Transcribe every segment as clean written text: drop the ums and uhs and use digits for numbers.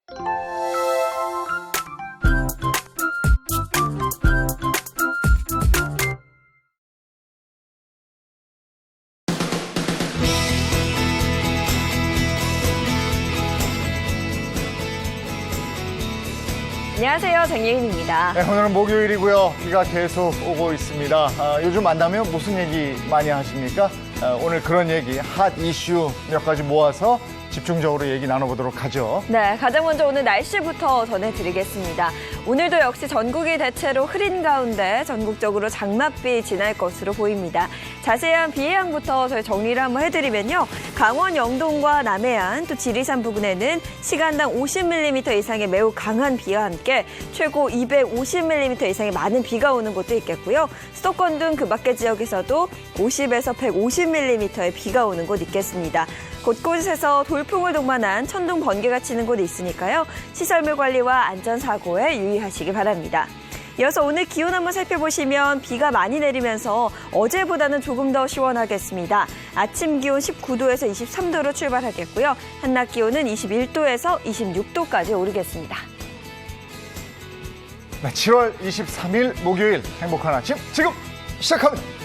안녕하세요. 정예인입니다. 네, 오늘은 목요일이고요. 비가 계속 오고 있습니다. 요즘 만나면 무슨 얘기 많이 하십니까? 오늘 그런 얘기, 핫 이슈 몇 가지 모아서 집중적으로 얘기 나눠보도록 하죠. 네, 가장 먼저 오늘 날씨부터 전해드리겠습니다. 오늘도 역시 전국이 대체로 흐린 가운데 전국적으로 장맛비 지날 것으로 보입니다. 자세한 비 예상부터 저희 정리를 한번 해드리면요. 강원 영동과 남해안, 또 지리산 부근에는 시간당 50mm 이상의 매우 강한 비와 함께 최고 250mm 이상의 많은 비가 오는 곳도 있겠고요. 수도권 등 그 밖의 지역에서도 50에서 150mm의 비가 오는 곳 있겠습니다. 곳곳에서 돌풍을 동반한 천둥 번개가 치는 곳이 있으니까요. 시설물 관리와 안전사고에 유의하시기 바랍니다. 이어서 오늘 기온 한번 살펴보시면 비가 많이 내리면서 어제보다는 조금 더 시원하겠습니다. 아침 기온 19도에서 23도로 출발하겠고요. 한낮 기온은 21도에서 26도까지 오르겠습니다. 네, 7월 23일 목요일 행복한 아침 지금 시작합니다.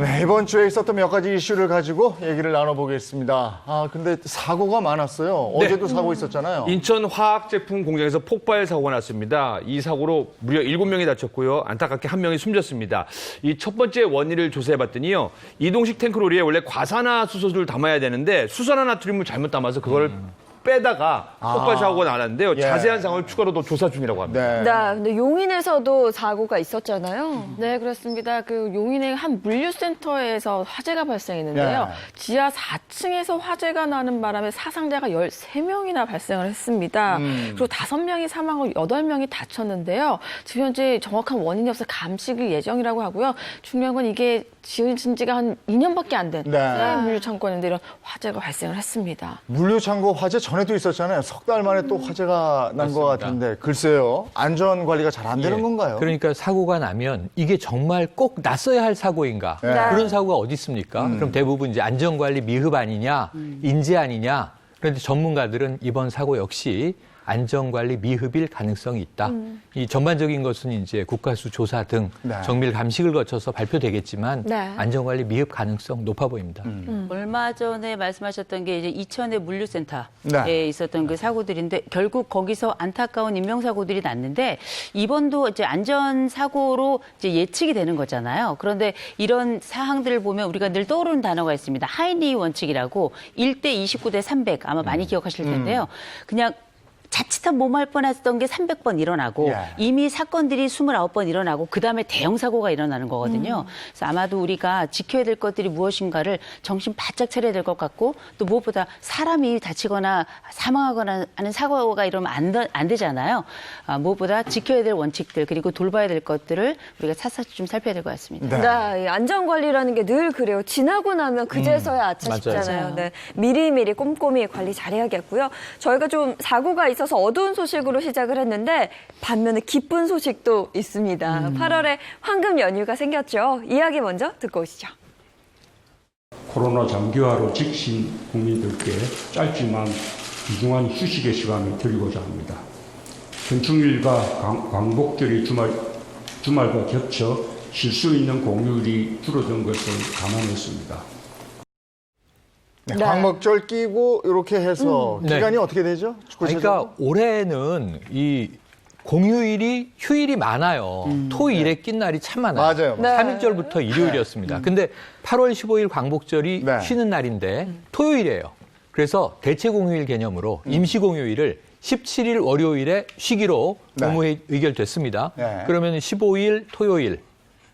네, 이번 주에 있었던 몇 가지 이슈를 가지고 얘기를 나눠보겠습니다. 근데 사고가 많았어요. 네. 어제도 사고 있었잖아요. 인천 화학제품 공장에서 폭발 사고가 났습니다. 이 사고로 무려 7명이 다쳤고요. 안타깝게 1명이 숨졌습니다. 이 첫 번째 원인을 조사해봤더니요. 이동식 탱크로리에 원래 과산화수소를 담아야 되는데 수산화나트륨을 잘못 담아서 그걸 빼다가 폭발 사고가 나왔는데요. 예. 자세한 상황을 추가로 더 조사 중이라고 합니다. 네, 근데 용인에서도 사고가 있었잖아요. 네, 그렇습니다. 그 용인의 한 물류센터에서 화재가 발생했는데요. 네. 지하 4층에서 화재가 나는 바람에 사상자가 13명이나 발생을 했습니다. 그리고 5명이 사망하고 8명이 다쳤는데요. 지금 현재 정확한 원인이 없어 감식일 예정이라고 하고요. 중요한 건 이게 지어진 지가 한 2년밖에 안 된 네. 물류창고인데 이런 화재가 발생을 했습니다. 물류창고 화재 전에도 있었잖아요. 석 달 만에 또 화재가 난 것 같은데 글쎄요. 안전관리가 잘 안 되는 건가요? 그러니까 사고가 나면 이게 정말 꼭 났어야 할 사고인가? 네. 그런 사고가 어디 있습니까? 그럼 대부분 이제 안전관리 미흡 아니냐, 인재 아니냐. 그런데 전문가들은 이번 사고 역시 안전관리 미흡일 가능성이 있다. 이 전반적인 것은 이제 국가수 조사 등 네. 정밀 감식을 거쳐서 발표되겠지만 네. 안전관리 미흡 가능성 높아 보입니다. 얼마 전에 말씀하셨던 게 이제 이천의 물류센터에 네. 있었던 그 사고들인데 결국 거기서 안타까운 인명사고들이 났는데 이번도 이제 안전사고로 이제 예측이 되는 거잖아요. 그런데 이런 사항들을 보면 우리가 늘 떠오르는 단어가 있습니다. 하이니 원칙이라고 1대 29대 300 아마 많이 기억하실 텐데요. 그냥 자칫한 몸할 뻔했던 게 300번 일어나고 예. 이미 사건들이 29번 일어나고 그다음에 대형 사고가 일어나는 거거든요. 그래서 아마도 우리가 지켜야 될 것들이 무엇인가를 정신 바짝 차려야 될 것 같고 또 무엇보다 사람이 다치거나 사망하거나 하는 사고가 이러면 안 되잖아요. 무엇보다 지켜야 될 원칙들 그리고 돌봐야 될 것들을 우리가 샅샅이 좀 살펴야 될 것 같습니다. 네, 이 안전관리라는 게 늘 그래요. 지나고 나면 그제서야 아차 싶잖아요. 맞아요. 네, 미리미리 꼼꼼히 관리 잘해야겠고요. 저희가 좀 사고가 있어서 어두운 소식으로 시작을 했는데 반면에 기쁜 소식도 있습니다. 8월에 황금 연휴가 생겼죠. 이야기 먼저 듣고 오시죠. 코로나 장기화로 지친 국민들께 짧지만 귀중한 휴식의 시간을 드리고자 합니다. 현충일과 광복절이 주말과 겹쳐 쉴 수 있는 공휴일이 줄어든 것을 감안했습니다. 네, 네. 광복절 끼고 이렇게 해서 기간이 네. 어떻게 되죠? 그러니까 올해는 이 공휴일이 휴일이 많아요. 토일에 낀 날이 참 많아요. 맞아요. 네. 3일절부터 일요일이었습니다. 근데 8월 15일 광복절이 네. 쉬는 날인데 토요일이에요. 그래서 대체 공휴일 개념으로 임시 공휴일을 17일 월요일에 쉬기로 네. 의무 의결됐습니다. 네. 그러면 15일 토요일,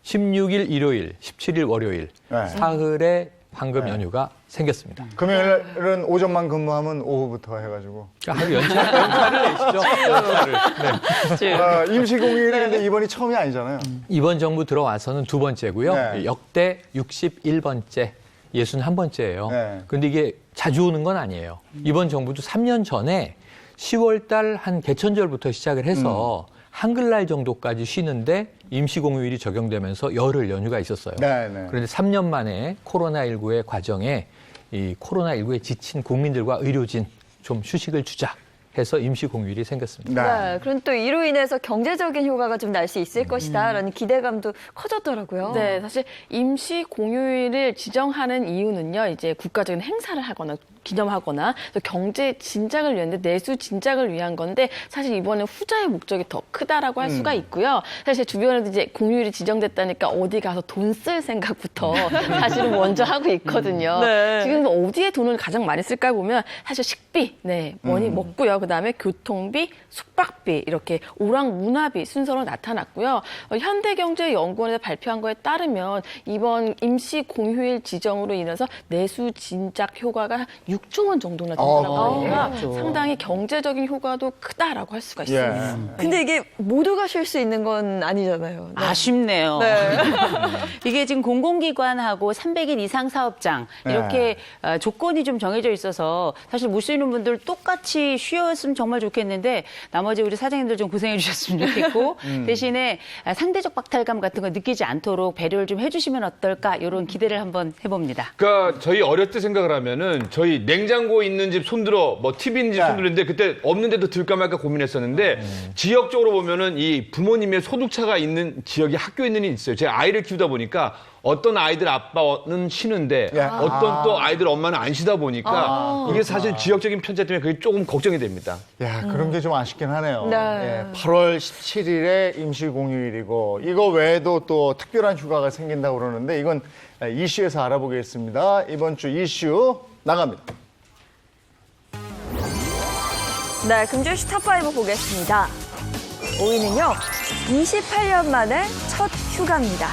16일 일요일, 17일 월요일, 네. 사흘의 황금 네. 연휴가 생겼습니다. 금요일은 오전만 근무하면 오후부터 해가지고. 하루 연차를 내시죠. 연차를. 네. 임시공휴일이 근데 이번이 처음이 아니잖아요. 이번 정부 들어와서는 두 번째고요. 네. 역대 61번째 61번째예요. 네. 그런데 이게 자주 오는 건 아니에요. 이번 정부도 3년 전에 10월 달 한 개천절부터 시작을 해서 한글날 정도까지 쉬는데 임시공휴일이 적용되면서 열흘 연휴가 있었어요. 네, 네. 그런데 3년 만에 코로나19의 과정에 이 코로나19에 지친 국민들과 의료진 좀 휴식을 주자 해서 임시공휴일이 생겼습니다. 네. 그럼 또 이로 인해서 경제적인 효과가 좀 날 수 있을 것이다라는 기대감도 커졌더라고요. 네, 사실 임시 공휴일을 지정하는 이유는요, 이제 국가적인 행사를 하거나 기념하거나 또 경제 진작을 위한 내수 진작을 위한 건데 사실 이번에 후자의 목적이 더 크다라고 할 수가 있고요. 사실 제 주변에도 이제 공휴일이 지정됐다니까 어디 가서 돈 쓸 생각부터 사실은 먼저 하고 있거든요. 네. 지금 어디에 돈을 가장 많이 쓸까 보면 사실 식비, 네, 많이 먹고요. 그다음에 교통비, 숙박비 이렇게 오락문화비 순서로 나타났고요. 현대경제연구원에서 발표한 거에 따르면 이번 임시 공휴일 지정으로 인해서 내수 진작 효과가 6조 원 정도나 된다고 하니까 상당히 경제적인 효과도 크다라고 할 수가 있습니다. 예. 근데 이게 모두가 쉴 수 있는 건 아니잖아요. 네. 아쉽네요. 네. 이게 지금 공공기관하고 300일 이상 사업장 이렇게 조건이 좀 정해져 있어서 사실 못 쉬는 분들 똑같이 쉬었으면 정말 좋겠는데 나머지 우리 사장님들 좀 고생해 주셨으면 좋겠고 대신에 상대적 박탈감 같은 거 느끼지 않도록 배려를 좀 해주시면 어떨까 이런 기대를 한번 해봅니다. 그러니까 저희 어릴 때 생각을 하면은 저희 냉장고 있는 집 손들어 뭐 TV 있는 집 네. 손들었는데 그때 없는데도 들까 말까 고민했었는데 지역적으로 보면은 이 부모님의 소득차가 있는 지역이 학교 있는 이 있어요. 제가 아이를 키우다 보니까 어떤 아이들 아빠는 쉬는데 예. 어떤 또 아이들 엄마는 안 쉬다 보니까 이게 사실 지역적인 편차 때문에 그게 조금 걱정이 됩니다. 야, 그런 게 좀 아쉽긴 하네요. 네. 예, 8월 17일에 임시공휴일이고 이거 외에도 또 특별한 휴가가 생긴다고 그러는데 이건 이슈에서 알아보겠습니다. 이번 주 이슈 나갑니다. 네, 금주시 탑5 보겠습니다. 5위는요, 28년 만에 첫 휴가입니다.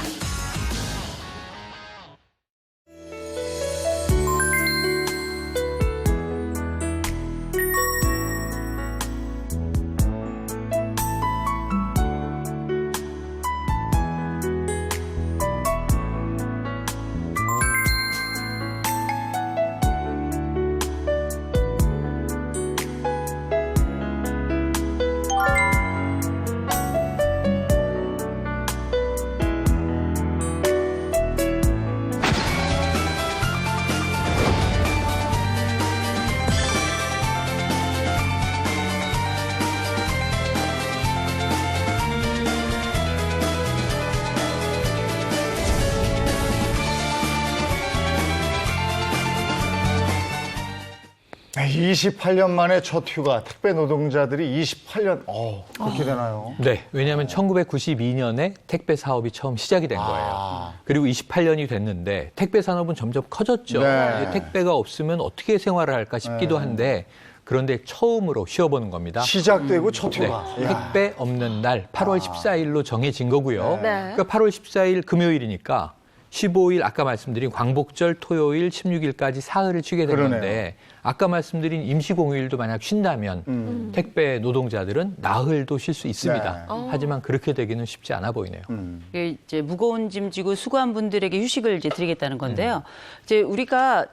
네, 28년 만에 첫 휴가. 택배 노동자들이 28년, 그렇게 되나요? 네, 왜냐하면 1992년에 택배 사업이 처음 시작이 된 거예요. 그리고 28년이 됐는데 택배 산업은 점점 커졌죠. 네. 이제 택배가 없으면 어떻게 생활을 할까 싶기도 한데 그런데 처음으로 쉬어보는 겁니다. 시작되고 첫 네, 휴가. 이야. 택배 없는 날 8월 14일로 정해진 거고요. 네. 그러니까 8월 14일 금요일이니까 15일 아까 말씀드린 광복절 토요일 16일까지 사흘을 쉬게 되는데 그러네요. 아까 말씀드린 임시공휴일도 만약 쉰다면 택배 노동자들은 나흘도 쉴 수 있습니다. 네. 하지만 그렇게 되기는 쉽지 않아 보이네요. 이게 이제 무거운 짐 지고 수고한 분들에게 휴식을 이제 드리겠다는 건데요. 이제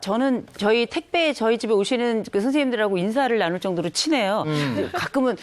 저는 저희 택배 저희 집에 오시는 그 선생님들하고 인사를 나눌 정도로 친해요. 가끔은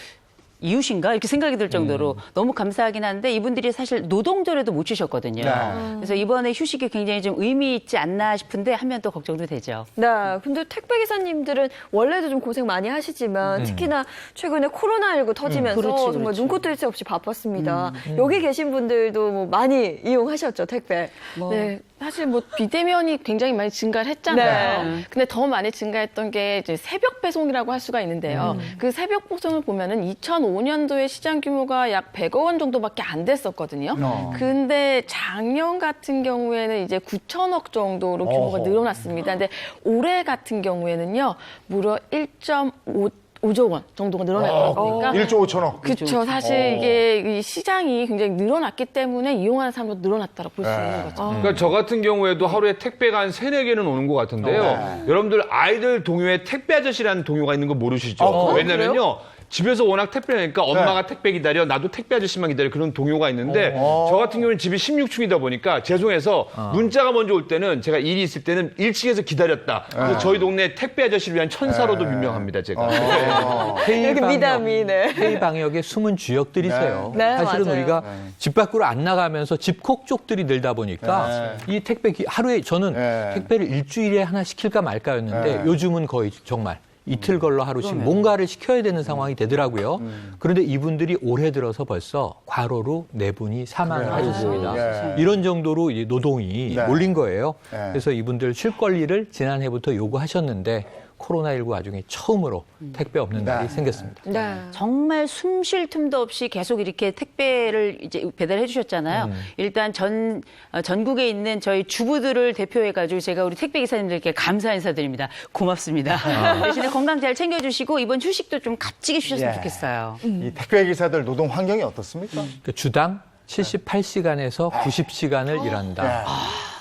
이웃인가 이렇게 생각이 들 정도로 너무 감사하긴 한데 이분들이 사실 노동절에도 못 쉬셨거든요. 네. 그래서 이번에 휴식이 굉장히 좀 의미 있지 않나 싶은데 하면 또 걱정도 되죠. 네, 근데 택배 기사님들은 원래도 좀 고생 많이 하시지만 특히나 최근에 코로나19 터지면서 그렇지, 정말 그렇지. 눈코 뜰 새 없이 바빴습니다. 여기 계신 분들도 뭐 많이 이용하셨죠, 택배. 네, 사실 뭐 비대면이 굉장히 많이 증가를 했잖아요. 네. 근데 더 많이 증가했던 게 이제 새벽 배송이라고 할 수가 있는데요. 그 새벽 배송을 보면은 2005년도에 시장 규모가 약 100억 원 정도밖에 안 됐었거든요. 근데 작년 같은 경우에는 이제 9천억 정도로 규모가 어허. 늘어났습니다. 근데 올해 같은 경우에는요, 무려 1.5조 원 정도가 늘어났다고 하니까 1조 5천억. 그렇죠. 사실 이게 이 시장이 굉장히 늘어났기 때문에 이용하는 사람도 늘어났다고 볼 수 있는 거죠. 그러니까 저 같은 경우에도 하루에 택배가 한 3-4개는 오는 것 같은데요. 여러분들 아이들 동요에 택배 아저씨라는 동요가 있는 거 모르시죠? 왜냐면요. 집에서 워낙 택배니까 엄마가 택배 기다려, 나도 택배 아저씨만 기다려 그런 동요가 있는데 저 같은 경우는 집이 16층이다 보니까 죄송해서 문자가 먼저 올 때는 제가 일이 있을 때는 1층에서 기다렸다. 그래서 저희 동네 택배 아저씨를 위한 천사로도 유명합니다, 제가. 이렇게 미담이, 네. 회의 방역에 숨은 주역들이세요. 네, 사실은 맞아요. 우리가 집 밖으로 안 나가면서 집콕 쪽들이 늘다 보니까 이 택배 하루에 저는 택배를 일주일에 하나 시킬까 말까였는데 요즘은 거의 정말 이틀 걸러 하루씩 뭔가를 시켜야 되는 상황이 되더라고요. 그런데 이분들이 올해 들어서 벌써 과로로 4분이 사망을 하셨습니다. 이런 정도로 이 노동이 몰린 거예요. 그래서 이분들 쉴 권리를 지난해부터 요구하셨는데 코로나19 와중에 처음으로 택배 없는 날이 생겼습니다. 네. 정말 숨 쉴 틈도 없이 계속 이렇게 택배를 이제 배달해 주셨잖아요. 일단 전국에 있는 저희 주부들을 대표해가지고 제가 우리 택배 기사님들께 감사 인사드립니다. 고맙습니다. 대신에 건강 잘 챙겨주시고 이번 휴식도 좀 값지게 쉬셨으면 좋겠어요. 이 택배 기사들 노동 환경이 어떻습니까? 그러니까 주당 78시간에서 90시간을 일한다.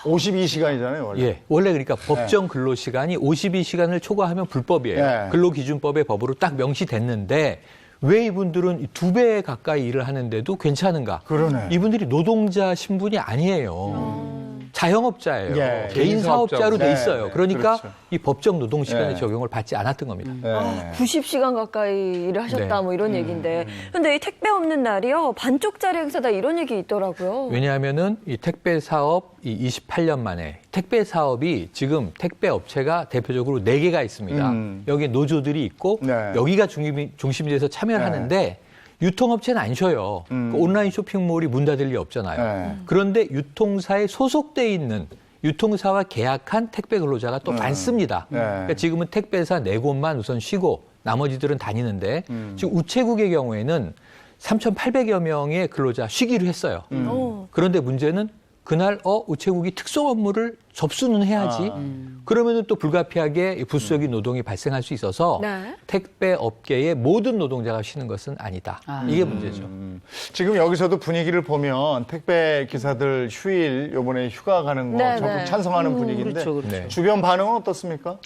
52시간이잖아요, 원래. 예, 원래 그러니까 법정 근로시간이 52시간을 초과하면 불법이에요. 근로기준법의 법으로 딱 명시됐는데 왜 이분들은 2배 가까이 일을 하는데도 괜찮은가? 그러네. 이분들이 노동자 신분이 아니에요. 자영업자예요. 예. 개인 사업자로 돼 있어요. 네, 그러니까 그렇죠. 이 법정 노동시간의 네. 적용을 받지 않았던 겁니다. 90시간 가까이 일을 하셨다, 네. 뭐 이런 얘기인데. 근데 이 택배 없는 날이요, 반쪽짜리 행사다 이런 얘기 있더라고요. 왜냐하면은 이 택배 사업 이 28년 만에 택배 사업이 지금 택배 업체가 대표적으로 4개가 있습니다. 여기에 노조들이 있고 여기가 중심이 돼서 참여를 하는데 유통업체는 안 쉬어요. 그 온라인 쇼핑몰이 문 닫을 리 없잖아요. 그런데 유통사에 소속돼 있는 유통사와 계약한 택배 근로자가 또 많습니다. 그러니까 지금은 택배사 4곳만 우선 쉬고 나머지들은 다니는데 지금 우체국의 경우에는 3,800여 명의 근로자 쉬기로 했어요. 그런데 문제는 그날 우체국이 특송 업무를 접수는 해야지. 그러면은 또 불가피하게 부수적인 노동이 발생할 수 있어서 택배 업계의 모든 노동자가 쉬는 것은 아니다. 이게 문제죠. 지금 여기서도 분위기를 보면 택배 기사들 휴일 요번에 휴가 가는 거 네, 적극 네. 찬성하는 분위기인데 그렇죠, 그렇죠. 네. 주변 반응은 어떻습니까?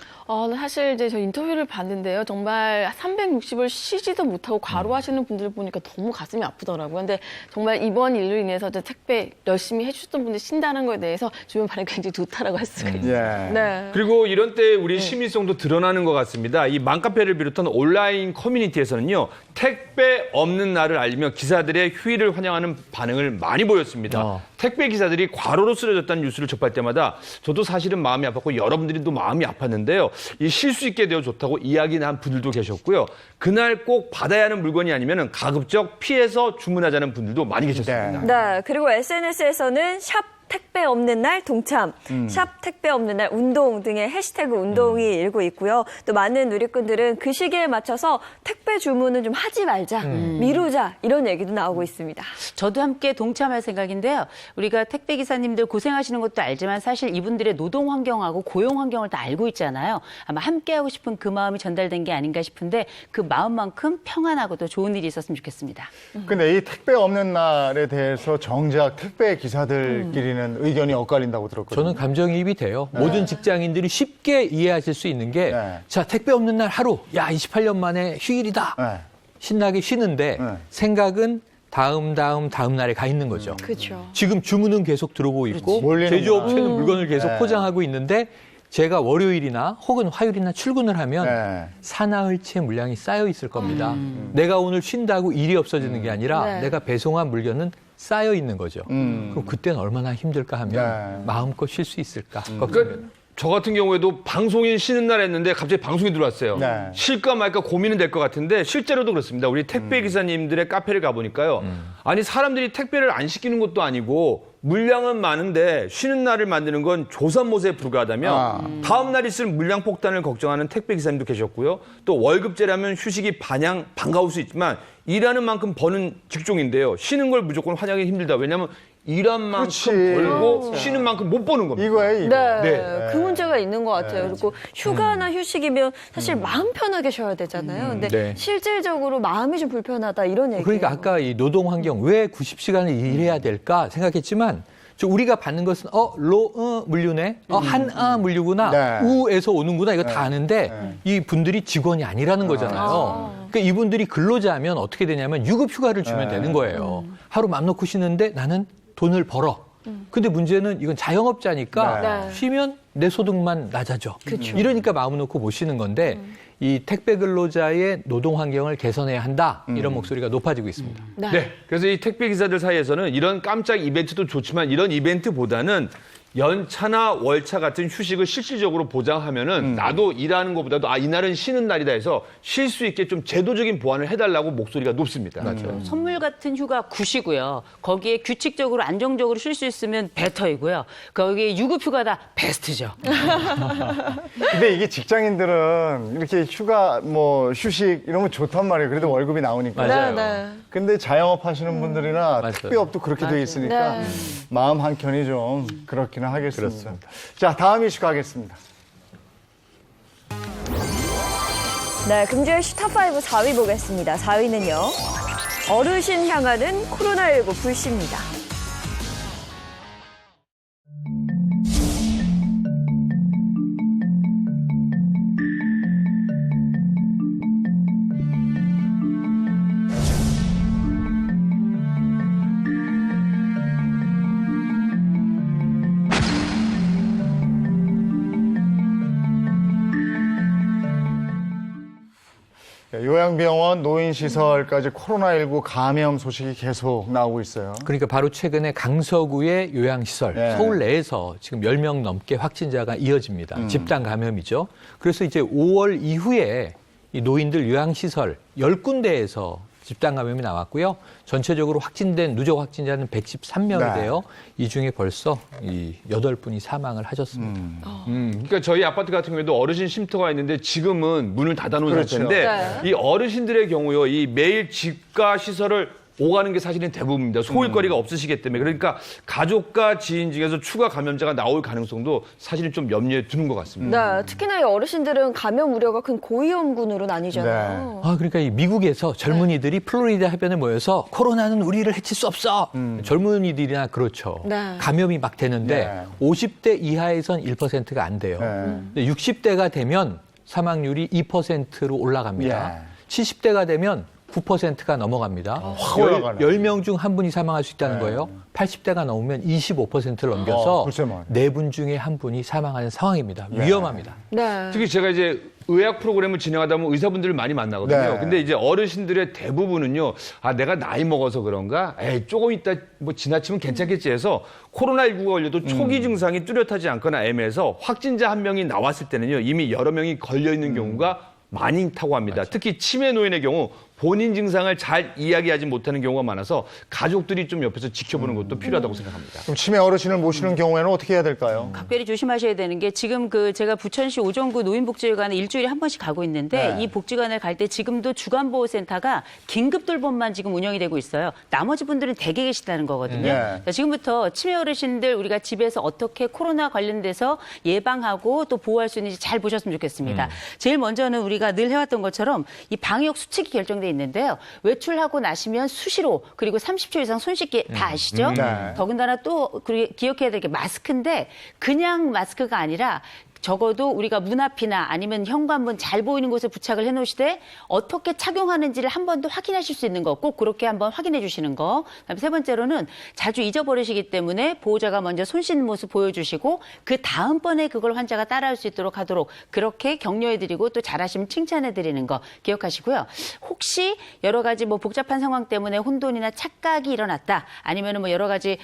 사실 이제 저 인터뷰를 봤는데요. 정말 360을 쉬지도 못하고 과로하시는 분들 보니까 너무 가슴이 아프더라고요. 근데 정말 이번 일로 인해서 이제 택배 열심히 해주셨던 분들이 쉰다는 거에 대해서 주변 반응이 굉장히 좋다라고 할 수가 있어요. 예. 네. 그리고 이런 때 우리 심의성도 드러나는 것 같습니다. 이 맘카페를 비롯한 온라인 커뮤니티에서는요, 택배 없는 날을 알리며 기사들의 휴일을 환영하는 반응을 많이 보였습니다. 택배 기사들이 과로로 쓰러졌다는 뉴스를 접할 때마다 저도 사실은 마음이 아팠고 여러분들이 또 마음이 아팠는데요. 이 쉴 수 있게 되어 좋다고 이야기 난 분들도 계셨고요. 그날 꼭 받아야 하는 물건이 아니면 가급적 피해서 주문하자는 분들도 많이 계셨습니다. 네. 그리고 SNS에서는 샵 택배 없는 날 동참, 샵 택배 없는 날 운동 등의 해시태그 운동이 일고 있고요. 또 많은 누리꾼들은 그 시기에 맞춰서 택배 주문은 좀 하지 말자, 미루자 이런 얘기도 나오고 있습니다. 저도 함께 동참할 생각인데요. 우리가 택배 기사님들 고생하시는 것도 알지만 사실 이분들의 노동 환경하고 고용 환경을 다 알고 있잖아요. 아마 함께 하고 싶은 그 마음이 전달된 게 아닌가 싶은데 그 마음만큼 평안하고 또 좋은 일이 있었으면 좋겠습니다. 근데 이 택배 없는 날에 대해서 정작 택배 기사들끼리는 의견이 엇갈린다고 들었거든요. 저는 감정이입이 돼요. 모든 직장인들이 쉽게 이해하실 수 있는 게, 자, 택배 없는 날 하루, 28년 만에 휴일이다. 신나게 쉬는데 생각은 다음 날에 가 있는 거죠. 그렇죠. 지금 주문은 계속 들어오고 있고 몰리는구나. 제조업체는 물건을 계속 포장하고 있는데 제가 월요일이나 혹은 화요일이나 출근을 하면 사나흘치의 물량이 쌓여 있을 겁니다. 내가 오늘 쉰다고 일이 없어지는 게 아니라 내가 배송한 물건은 쌓여 있는 거죠. 그럼 그때는 얼마나 힘들까 하면 마음껏 쉴 수 있을까 걱정입니다. 저 같은 경우에도 방송인 쉬는 날 했는데 갑자기 방송이 들어왔어요. 네. 쉴까 말까 고민은 될 것 같은데 실제로도 그렇습니다. 우리 택배 기사님들의 카페를 가보니까요. 아니 사람들이 택배를 안 시키는 것도 아니고 물량은 많은데 쉬는 날을 만드는 건 조삼모사에 불과하다며 다음 날 있을 물량 폭탄을 걱정하는 택배 기사님도 계셨고요. 또 월급제라면 휴식이 반가울 수 있지만 일하는 만큼 버는 직종인데요. 쉬는 걸 무조건 환영하기 힘들다. 왜냐하면 일한 만큼 벌고 쉬는 만큼 못 버는 겁니다. 이거예요, 이거. 그 문제가 있는 것 같아요. 그리고 휴가나 휴식이면 사실 마음 편하게 쉬어야 되잖아요. 근데 실질적으로 마음이 좀 불편하다 이런 얘기예요. 그러니까 아까 이 노동 환경 왜 90시간을 일해야 될까 생각했지만 우리가 받는 것은 물류네, 물류구나, 네. 우에서 오는구나 이거 다 아는데 이 분들이 직원이 아니라는 거잖아요. 그러니까 이분들이 근로자면 어떻게 되냐면 유급 휴가를 주면 되는 거예요. 하루 맘 놓고 쉬는데 나는 돈을 벌어. 근데 문제는 이건 자영업자니까 네. 쉬면 내 소득만 낮아져. 이러니까 마음 놓고 못 쉬는 건데 이 택배 근로자의 노동 환경을 개선해야 한다. 이런 목소리가 높아지고 있습니다. 네. 그래서 이 택배 기사들 사이에서는 이런 깜짝 이벤트도 좋지만 이런 이벤트보다는 연차나 월차 같은 휴식을 실질적으로 보장하면은 나도 일하는 것보다도 이날은 쉬는 날이다 해서 쉴 수 있게 좀 제도적인 보완을 해달라고 목소리가 높습니다. 맞죠. 선물 같은 휴가 굿이고요. 거기에 규칙적으로 안정적으로 쉴 수 있으면 베터이고요. 거기에 유급 휴가다 베스트죠. 근데 이게 직장인들은 이렇게 휴가, 휴식 이런 거 좋단 말이에요. 그래도 월급이 나오니까. 맞아요. 네. 근데 자영업 하시는 분들이나 맞아요. 택배업도 그렇게 돼 있으니까 네. 마음 한켠이 좀 그렇기는 하겠습니다. 자, 다음 이슈 가겠습니다. 네, 금주의 슈탑5 4위 보겠습니다. 4위는요. 어르신 향하는 코로나19 불씨입니다. 요양병원, 노인시설까지 코로나19 감염 소식이 계속 나오고 있어요. 그러니까 바로 최근에 강서구의 요양시설, 네. 서울 내에서 지금 10명 넘게 확진자가 이어집니다. 집단 감염이죠. 그래서 이제 5월 이후에 이 노인들 요양시설 10군데에서 집단 감염이 나왔고요. 전체적으로 확진된 누적 확진자는 113명인데요. 이 중에 벌써 8분이 사망을 하셨습니다. 그러니까 저희 아파트 같은 경우에도 어르신 쉼터가 있는데 지금은 문을 닫아놓은 그렇죠. 상태인데 이 어르신들의 경우요, 이 매일 집과 시설을 오가는 게 사실은 대부분입니다. 소일거리가 없으시기 때문에. 그러니까 가족과 지인 중에서 추가 감염자가 나올 가능성도 사실은 좀 염려에 두는 것 같습니다. 네, 특히나 이 어르신들은 감염 우려가 큰 고위험군으로 나뉘잖아요. 그러니까 이 미국에서 젊은이들이 플로리다 해변에 모여서 코로나는 우리를 해칠 수 없어. 젊은이들이나 그렇죠. 네. 감염이 막 되는데 네. 50대 이하에선 1%가 안 돼요. 근데 60대가 되면 사망률이 2%로 올라갑니다. 70대가 되면 9%가 넘어갑니다. 확 올라가네. 10명 중 한 분이 사망할 수 있다는 거예요. 80대가 넘으면 25%를 넘겨서 글쎄 말이야. 4분 중에 한 분이 사망하는 상황입니다. 위험합니다. 네. 특히 제가 이제 의학 프로그램을 진행하다 보면 의사분들을 많이 만나거든요. 네. 근데 이제 어르신들의 대부분은요, 내가 나이 먹어서 그런가? 조금 있다 지나치면 괜찮겠지 해서 코로나19가 걸려도 초기 증상이 뚜렷하지 않거나 애매해서 확진자 한 명이 나왔을 때는요, 이미 여러 명이 걸려 있는 경우가 많다고 합니다. 특히 치매 노인의 경우 본인 증상을 잘 이야기하지 못하는 경우가 많아서 가족들이 좀 옆에서 지켜보는 것도 필요하다고 생각합니다. 그럼 치매 어르신을 모시는 경우에는 어떻게 해야 될까요? 각별히 조심하셔야 되는 게 지금 제가 부천시 오정구 노인복지관에 일주일에 한 번씩 가고 있는데 네. 이 복지관을 갈 때 지금도 주간보호센터가 긴급 돌봄만 지금 운영이 되고 있어요. 나머지 분들은 댁에 계시다는 거거든요. 네. 그러니까 지금부터 치매 어르신들 우리가 집에서 어떻게 코로나 관련돼서 예방하고 또 보호할 수 있는지 잘 보셨으면 좋겠습니다. 제일 먼저는 우리가 늘 해왔던 것처럼 이 방역 수칙이 결정돼 있는데요. 외출하고 나시면 수시로 그리고 30초 이상 손 씻기 다 아시죠? 네. 더군다나 또 기억해야 될 게 마스크인데 그냥 마스크가 아니라 적어도 우리가 문 앞이나 아니면 현관문 잘 보이는 곳에 부착을 해놓으시되 어떻게 착용하는지를 한 번 더 확인하실 수 있는 거 꼭 그렇게 한번 확인해 주시는 거. 그다음에 세 번째로는 자주 잊어버리시기 때문에 보호자가 먼저 손 씻는 모습 보여주시고 그 다음번에 그걸 환자가 따라할 수 있도록 하도록 그렇게 격려해드리고 또 잘하시면 칭찬해드리는 거 기억하시고요. 혹시 여러 가지 복잡한 상황 때문에 혼돈이나 착각이 일어났다 아니면은 여러 가지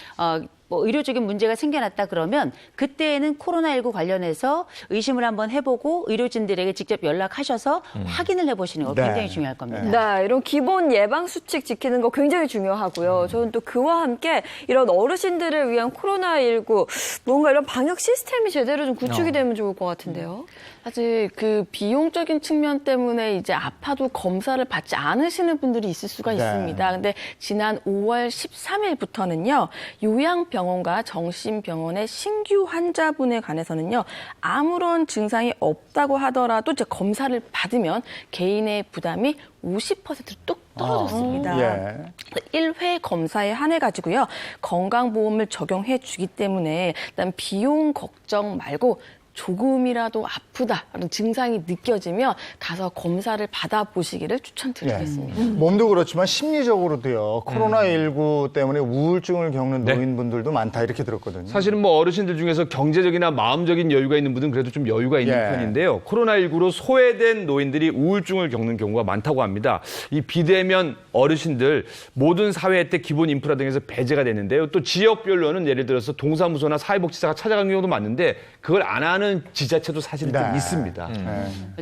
의료적인 문제가 생겨났다 그러면 그때에는 코로나19 관련해서 의심을 한번 해보고 의료진들에게 직접 연락하셔서 확인을 해보시는 거 굉장히 네. 중요할 겁니다. 네, 이런 기본 예방 수칙 지키는 거 굉장히 중요하고요. 저는 또 그와 함께 이런 어르신들을 위한 코로나19 뭔가 이런 방역 시스템이 제대로 좀 구축이 되면 좋을 것 같은데요. 사실 그 비용적인 측면 때문에 이제 아파도 검사를 받지 않으시는 분들이 있을 수가 네. 있습니다. 근데 지난 5월 13일부터는요, 요양병원과 정신병원의 신규 환자분에 관해서는요, 아무런 증상이 없다고 하더라도 이제 검사를 받으면 개인의 부담이 50%로 뚝 떨어졌습니다. 예. 1회 검사에 한해 가지고요. 건강보험을 적용해 주기 때문에 일단 비용 걱정 말고 조금이라도 아프다라는 증상이 느껴지면 가서 검사를 받아보시기를 추천드리겠습니다. 몸도 그렇지만 심리적으로도요. 코로나19 때문에 우울증을 겪는 네. 노인분들도 많다 이렇게 들었거든요. 사실은 뭐 어르신들 중에서 경제적이나 마음적인 여유가 있는 분들은 그래도 좀 여유가 있는 예. 편인데요. 코로나19로 소외된 노인들이 우울증을 겪는 경우가 많다고 합니다. 이 비대면 어르신들 모든 사회 때 기본 인프라 등에서 배제가 되는데요. 또 지역별로는 예를 들어서 동사무소나 사회복지사가 찾아가는 경우도 많은데 그걸 안 하는 지자체도 사실 좀 네. 있습니다.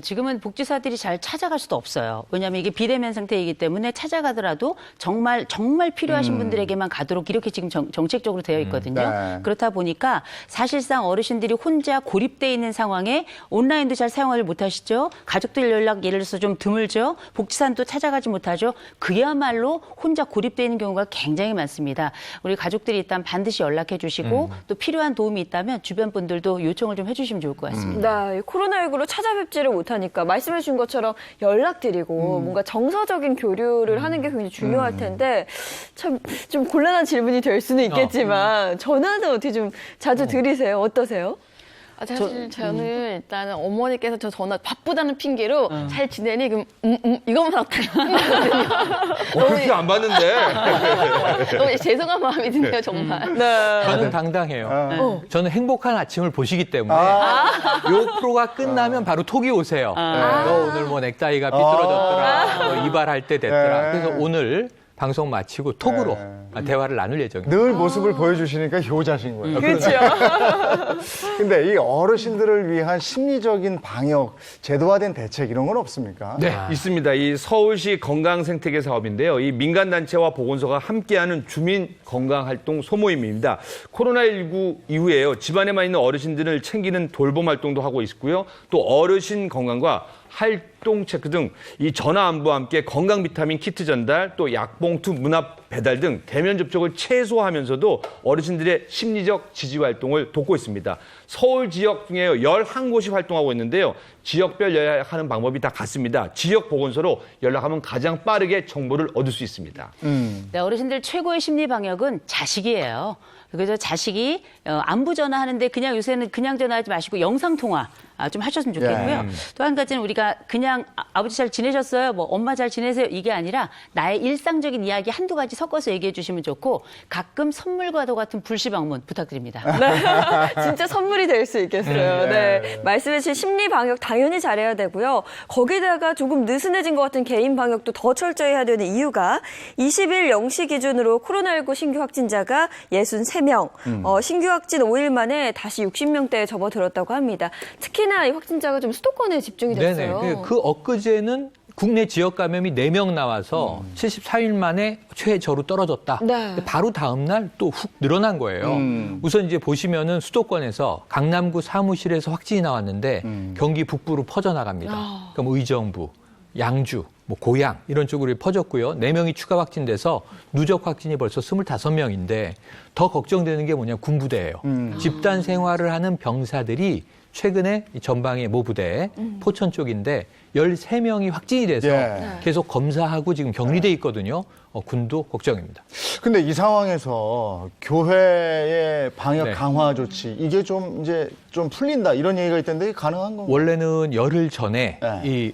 지금은 복지사들이 잘 찾아갈 수도 없어요. 왜냐하면 이게 비대면 상태이기 때문에 찾아가더라도 정말 필요하신 분들에게만 가도록 이렇게 지금 정책적으로 되어 있거든요. 네. 그렇다 보니까 사실상 어르신들이 혼자 고립돼 있는 상황에 온라인도 잘 사용하지 못하시죠. 가족들 연락 예를 들어서 좀 드물죠. 복지사는 또 찾아가지 못하죠. 그야말로 혼자 고립돼 있는 경우가 굉장히 많습니다. 우리 가족들이 일단 반드시 연락해 주시고 또 필요한 도움이 있다면 주변 분들도 요청을 좀 해주시면 좋을 것 같습니다. 네, 코로나19로 찾아뵙지를 못하니까 말씀해 주신 것처럼 연락드리고 뭔가 정서적인 교류를 하는 게 굉장히 중요할 텐데 참 좀 곤란한 질문이 될 수는 있겠지만 전화는 어떻게 좀 자주 드리세요? 어떠세요? 사실 저는 일단 어머니께서 저 전화 바쁘다는 핑계로 잘 지내니 그럼 이것만 하고 그렇게 안 받는데. 너무 죄송한 마음이 드네요 정말. 네. 저는 당당해요. 저는 행복한 아침을 보시기 때문에 요 프로가 끝나면 바로 톡이 오세요. 너 오늘 뭐 넥타이가 삐뚤어졌더라. 뭐 이발할 때 됐더라. 네. 그래서 오늘 방송 마치고 톡으로 대화를 나눌 예정입니다. 늘 모습을 보여주시니까 효자신 거예요. 그렇죠. 근데 이 어르신들을 위한 심리적인 방역, 제도화된 대책 이런 건 없습니까? 네, 있습니다. 이 서울시 건강생태계 사업인데요. 이 민간단체와 보건소가 함께하는 주민 건강활동 소모임입니다. 코로나19 이후에요. 집안에만 있는 어르신들을 챙기는 돌봄 활동도 하고 있고요. 또 어르신 건강과 활동 체크 등 이 전화 안부와 함께 건강 비타민 키트 전달, 또 약봉투 문앞 배달 등 대면 접촉을 최소화하면서도 어르신들의 심리적 지지 활동을 돕고 있습니다. 서울 지역 중에 11곳이 활동하고 있는데요. 지역별 연락하는 방법이 다 같습니다. 지역 보건소로 연락하면 가장 빠르게 정보를 얻을 수 있습니다. 네, 어르신들 최고의 심리 방역은 자식이에요. 그래서 자식이 안부 전화하는데 그냥 요새는 그냥 전화하지 마시고 영상 통화 좀 하셨으면 좋겠고요. 또 한 가지는 우리가 그냥 아버지 잘 지내셨어요? 뭐 엄마 잘 지내세요? 이게 아니라 나의 일상적인 이야기 한두 가지 섞어서 얘기해 주시면 좋고 가끔 선물과도 같은 불시 방문 부탁드립니다. 진짜 선물이 될 수 있겠어요. 네. 말씀해 주신 심리 방역 당연히 잘해야 되고요. 거기다가 조금 느슨해진 것 같은 개인 방역도 더 철저히 해야 되는 이유가 20일 0시 기준으로 코로나19 신규 확진자가 63명, 신규 확진 5일 만에 다시 60명대에 접어들었다고 합니다. 특히나 이 확진자가 좀 수도권에 집중이 됐어요. 네네. 그 엊그제는 국내 지역 감염이 4명 나와서 74일 만에 최저로 떨어졌다. 네. 근데 바로 다음 날 또 훅 늘어난 거예요. 우선 이제 보시면은 수도권에서 강남구 사무실에서 확진이 나왔는데 경기 북부로 퍼져나갑니다. 그럼 의정부, 양주, 뭐 고양 이런 쪽으로 퍼졌고요. 4명이 추가 확진돼서 누적 확진이 벌써 25명인데 더 걱정되는 게 뭐냐 군부대예요. 집단 생활을 하는 병사들이 최근에 이 전방의 모 부대 포천 쪽인데 13명이 확진이 돼서 계속 검사하고 지금 격리돼 있거든요. 군도 걱정입니다. 근데 이 상황에서 교회의 방역 네. 강화 조치 이게 좀 풀린다 이런 얘기가 있던데 이게 가능한 건가요? 원래는 열흘 전에 네. 이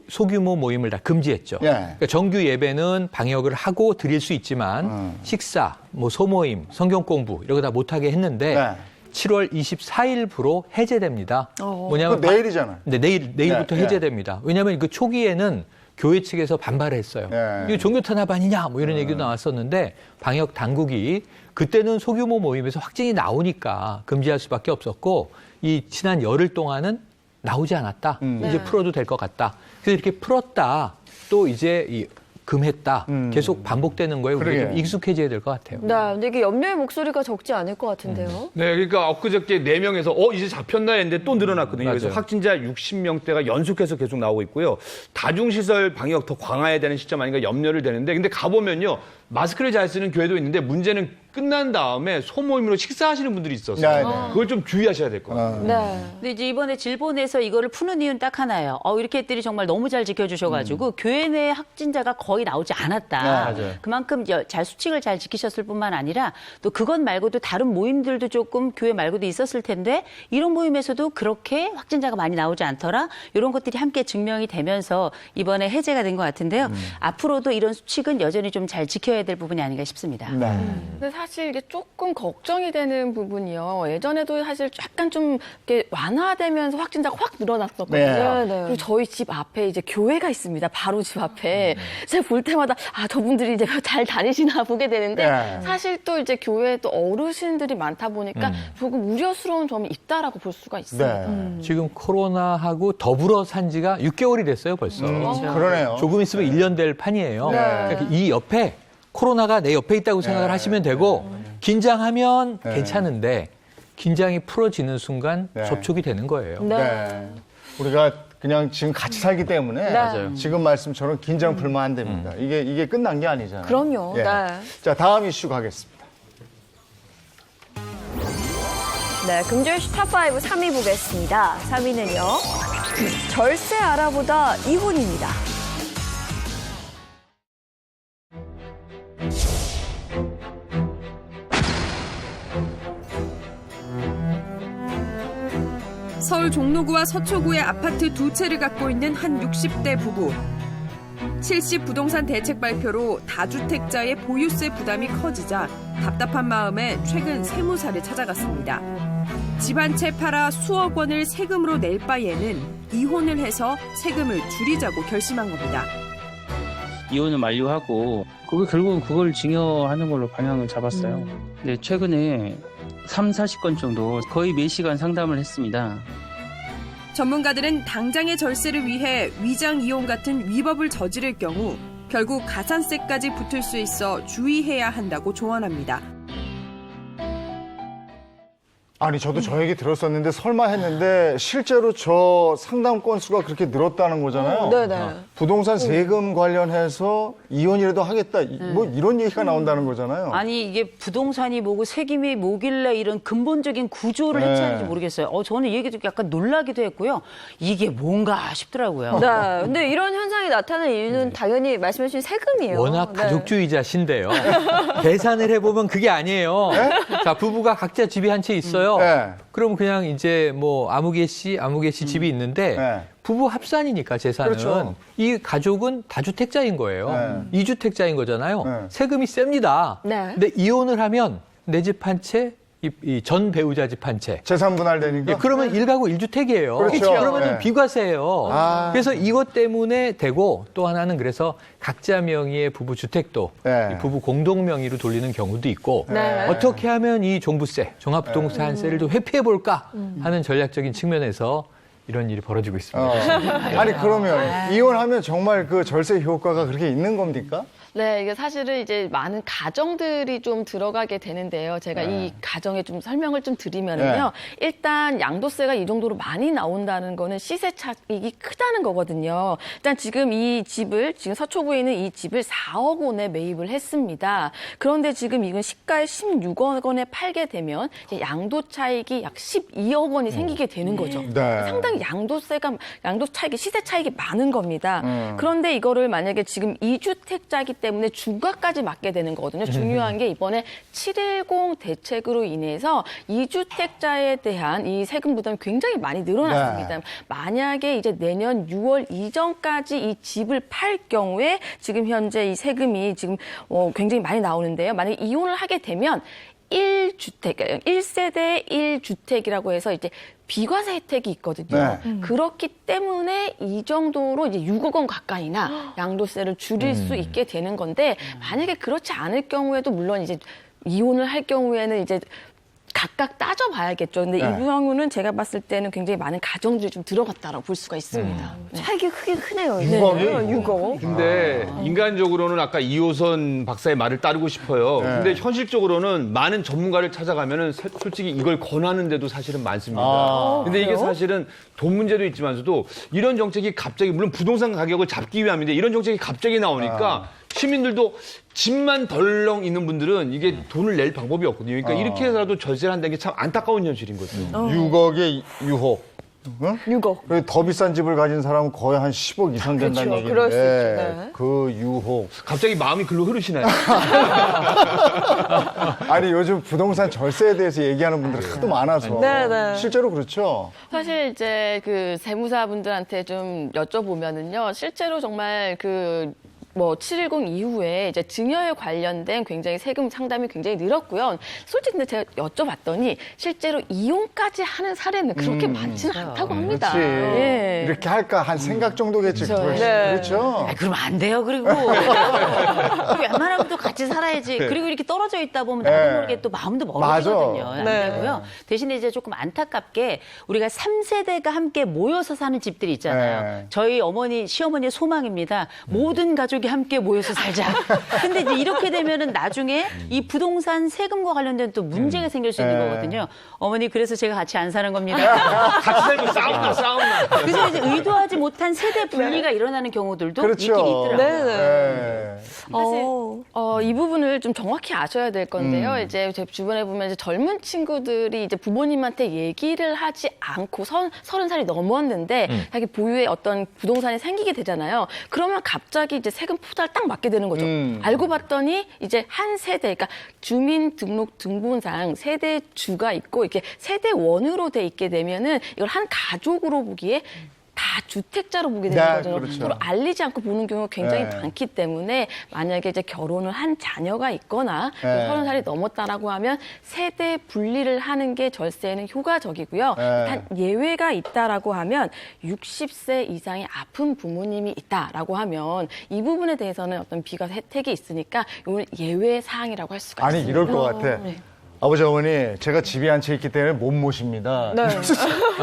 소규모 모임을 다 금지했죠. 네. 그러니까 정규 예배는 방역을 하고 드릴 수 있지만 식사, 뭐 소모임, 성경 공부 이런 거 다 못하게 했는데 네. 7월 24일부로 해제됩니다. 뭐냐면 그 내일이잖아요. 네, 내일부터 네, 해제됩니다. 왜냐하면 그 초기에는 교회 측에서 반발을 했어요. 네. 이거 종교 탄압 아니냐 뭐 이런 얘기도 나왔었는데 방역 당국이 그때는 소규모 모임에서 확진이 나오니까 금지할 수밖에 없었고 이 지난 열흘 동안은 나오지 않았다. 이제 풀어도 될 것 같다. 그래서 이렇게 풀었다. 또 이제 이 금했다. 계속 반복되는 거예요. 우리가 좀 그러게. 익숙해져야 될 것 같아요. 네, 근데 이게 염려의 목소리가 적지 않을 것 같은데요. 네, 그러니까 엊그저께 4명에서 이제 잡혔나 했는데 또 늘어났거든요. 그래서 맞아요. 확진자 60명대가 연속해서 계속 나오고 있고요. 다중시설 방역 더 강화해야 되는 시점 아닌가 염려를 되는데 근데 가보면요. 마스크를 잘 쓰는 교회도 있는데 문제는 끝난 다음에 소모임으로 식사하시는 분들이 있었어요. 네, 네. 그걸 좀 주의하셔야 될 것 같아요. 네. 근데 이제 이번에 질본에서 이거를 푸는 이유는 딱 하나예요. 이렇게 애들이 정말 너무 잘 지켜주셔가지고 교회 내 확진자가 거의 나오지 않았다. 맞아요. 그만큼 잘 수칙을 잘 지키셨을 뿐만 아니라 또 그것 말고도 다른 모임들도 조금 교회 말고도 있었을 텐데 이런 모임에서도 그렇게 확진자가 많이 나오지 않더라. 이런 것들이 함께 증명이 되면서 이번에 해제가 된 것 같은데요. 앞으로도 이런 수칙은 여전히 좀 잘 지켜야 될 부분이 아닌가 싶습니다. 네. 근데 사실 이게 조금 걱정이 되는 부분이요. 예전에도 사실 약간 좀 이렇게 완화되면서 확진자가 확 늘어났었거든요. 네. 네. 그리고 저희 집 앞에 이제 교회가 있습니다. 바로 집 앞에. 제가 볼 때마다 저분들이 이제 잘 다니시나 보게 되는데 네. 사실 또 이제 교회에 또 어르신들이 많다 보니까 조금 우려스러운 점이 있다라고 볼 수가 있습니다. 네. 지금 코로나하고 더불어 산 지가 6개월이 됐어요, 벌써. 그러네요. 조금 있으면 1년 될 판이에요. 그러니까 이 옆에 코로나가 내 옆에 있다고 생각을 하시면 되고 긴장하면 괜찮은데 긴장이 풀어지는 순간 네. 접촉이 되는 거예요. 네. 우리가 그냥 지금 같이 살기 때문에 지금 말씀처럼 긴장 풀면 안 됩니다. 이게 끝난 게 아니잖아요. 그럼요. 예. 네. 자, 다음 이슈 가겠습니다. 네, 금주일 슈탑5 3위 보겠습니다. 3위는요. 절세 알아보다 이혼입니다. 서울 종로구와 서초구의 아파트 두 채를 갖고 있는 한 60대 부부. 70 부동산 대책 발표로 다주택자의 보유세 부담이 커지자 답답한 마음에 최근 세무사를 찾아갔습니다. 집 한 채 팔아 수억 원을 세금으로 낼 바에는 이혼을 해서 세금을 줄이자고 결심한 겁니다. 이혼을 만료하고 결국은 그걸 증여하는 걸로 방향을 잡았어요. 근데 최근에 30-40건 정도 거의 매시간 상담을 했습니다. 전문가들은 당장의 절세를 위해 위장 이혼 같은 위법을 저지를 경우 결국 가산세까지 붙을 수 있어 주의해야 한다고 조언합니다. 아니, 저도 저 얘기 들었었는데 설마 했는데 실제로 저 상담 건수가 그렇게 늘었다는 거잖아요. 네네. 부동산 세금 관련해서 이혼이라도 하겠다. 뭐 이런 얘기가 나온다는 거잖아요. 아니 이게 부동산이 뭐고 세금이 뭐길래 이런 근본적인 구조를 네. 해체하는지 모르겠어요. 저는 이 얘기 듣고 약간 놀라기도 했고요. 이게 뭔가 싶더라고요. 네. 근데 이런 현상이 나타나는 이유는 당연히 말씀해주신 세금이에요. 워낙 네. 가족주의자신데요. 계산을 해보면 그게 아니에요. 자, 부부가 각자 집이 한 채 있어요. 네. 그럼 그냥 이제 뭐 아무개 씨 집이 있는데 네. 부부 합산이니까 재산은 그렇죠. 이 가족은 다주택자인 거예요. 네. 2주택자인 거잖아요. 네. 세금이 셉니다. 네. 근데 이혼을 하면 내 집 한 채, 이 전 배우자 집 한 채. 재산 분할되니까. 그러면 1가구 1주택이에요. 그렇죠. 그러면 네. 비과세예요. 아. 그래서 이것 때문에 되고 또 하나는 그래서 각자 명의의 부부 주택도 네. 이 부부 공동 명의로 돌리는 경우도 있고 네. 어떻게 하면 이 종부세, 종합부동산세를 좀 회피해 볼까 하는 전략적인 측면에서 이런 일이 벌어지고 있습니다. 아니, 그러면 이혼하면 정말 그 절세 효과가 그렇게 있는 겁니까? 네, 이게 사실은 이제 많은 가정들이 좀 들어가게 되는데요. 제가 이 가정에 좀 설명을 좀 드리면은요. 일단 양도세가 이 정도로 많이 나온다는 거는 시세 차익이 크다는 거거든요. 일단 지금 이 집을, 지금 서초구에 있는 이 집을 4억 원에 매입을 했습니다. 그런데 지금 이건 시가에 16억 원에 팔게 되면 이제 양도 차익이 약 12억 원이 생기게 되는 거죠. 네. 상당히 양도 차익이, 시세 차익이 많은 겁니다. 그런데 이거를 만약에 지금 2주택자이기 때문에 중과까지 맞게 되는 거거든요. 중요한 게 이번에 710 대책으로 인해서 2주택자에 대한 이 세금 부담이 굉장히 많이 늘어났습니다. 네. 만약에 이제 내년 6월 이전까지 이 집을 팔 경우에 지금 현재 이 세금이 지금 굉장히 많이 나오는데요. 만약에 이혼을 하게 되면 1세대 1주택이라고 해서 이제 비과세 혜택이 있거든요. 네. 그렇기 때문에 이 정도로 이제 6억 원 가까이나 양도세를 줄일 수 있게 되는 건데 만약에 그렇지 않을 경우에도 물론 이제 이혼을 할 경우에는 이제 각각 따져봐야겠죠. 근데 네. 이 경우는 제가 봤을 때는 굉장히 많은 가정들이 좀 들어갔다라고 볼 수가 있습니다. 네. 차익이 크긴 크네요. 6억이? 6억. 근데 인간적으로는 아까 이호선 박사의 말을 따르고 싶어요. 네. 근데 현실적으로는 많은 전문가를 찾아가면은 솔직히 이걸 권하는데도 사실은 많습니다. 아, 근데 이게 그래요? 사실은 돈 문제도 있지만서도 이런 정책이 갑자기 물론 부동산 가격을 잡기 위함인데 이런 정책이 갑자기 나오니까 시민들도 집만 덜렁 있는 분들은 이게 돈을 낼 방법이 없거든요. 그러니까 이렇게 해서라도 절세를 한다는 게 참 안타까운 현실인 거죠. 6억의 유혹. 응? 6억. 그리고 더 비싼 집을 가진 사람은 거의 한 10억 이상 된다는 그렇죠. 얘기인데 그럴 수 있죠. 네. 그 유혹. 갑자기 마음이 글로 흐르시나요? 아니 요즘 부동산 절세에 대해서 얘기하는 분들이 하도 많아서 네, 네. 실제로 그렇죠. 사실 이제 그 세무사분들한테 좀 여쭤보면은요, 실제로 정말 그 뭐 710 이후에 이제 증여에 관련된 굉장히 세금 상담이 굉장히 늘었고요. 솔직히 근데 제가 여쭤봤더니 실제로 이용까지 하는 사례는 그렇게 많지는 않다고 합니다. 그렇지. 예. 이렇게 할까 한 생각 정도겠지. 그렇죠. 그렇죠. 아, 그럼 안 돼요. 그리고 웬만하면 또 같이 살아야지. 그리고 이렇게 떨어져 있다 보면 나도 네. 모르게 또 마음도 맞아. 멀어지거든요. 안 네. 되고요. 대신에 이제 조금 안타깝게 우리가 3세대가 함께 모여서 사는 집들이 있잖아요. 네. 저희 어머니, 시어머니의 소망입니다. 모든 가족이 함께 모여서 살자. 근데 이제 이렇게 되면은 나중에 이 부동산 세금과 관련된 또 문제가 생길 수 있는 네. 거거든요. 어머니, 그래서 제가 같이 안 사는 겁니다. 같이 살면 싸움나. 그래서 이제 의도하지 못한 세대 분리가 일어나는 경우들도 그렇죠. 있긴 있더라고요. 네, 네. 네. 사실 이 부분을 좀 정확히 아셔야 될 건데요. 이제 제 주변에 보면 이제 젊은 친구들이 이제 부모님한테 얘기를 하지 않고 30살이 넘었는데 자기 보유에 어떤 부동산이 생기게 되잖아요. 그러면 갑자기 이제 세금 푸달 딱 맞게 되는 거죠. 알고 봤더니 이제 한 세대, 그러니까 주민등록등본상 세대주가 있고 이렇게 세대원으로 돼 있게 되면은 이걸 한 가족으로 보기에 다 주택자로 보게 되는 네, 거죠. 그렇죠. 서로 알리지 않고 보는 경우가 굉장히 네. 많기 때문에 만약에 이제 결혼을 한 자녀가 있거나 네. 30살이 넘었다라고 하면 세대 분리를 하는 게 절세에는 효과적이고요. 네. 단 예외가 있다라고 하면 60세 이상의 아픈 부모님이 있다라고 하면 이 부분에 대해서는 어떤 비과 혜택이 있으니까 이건 예외 사항이라고 할 수가 아니 있습니다. 이럴 것 같아. 네. 아버지 어머니 제가 집이 한 채 있기 때문에 못 모십니다. 네.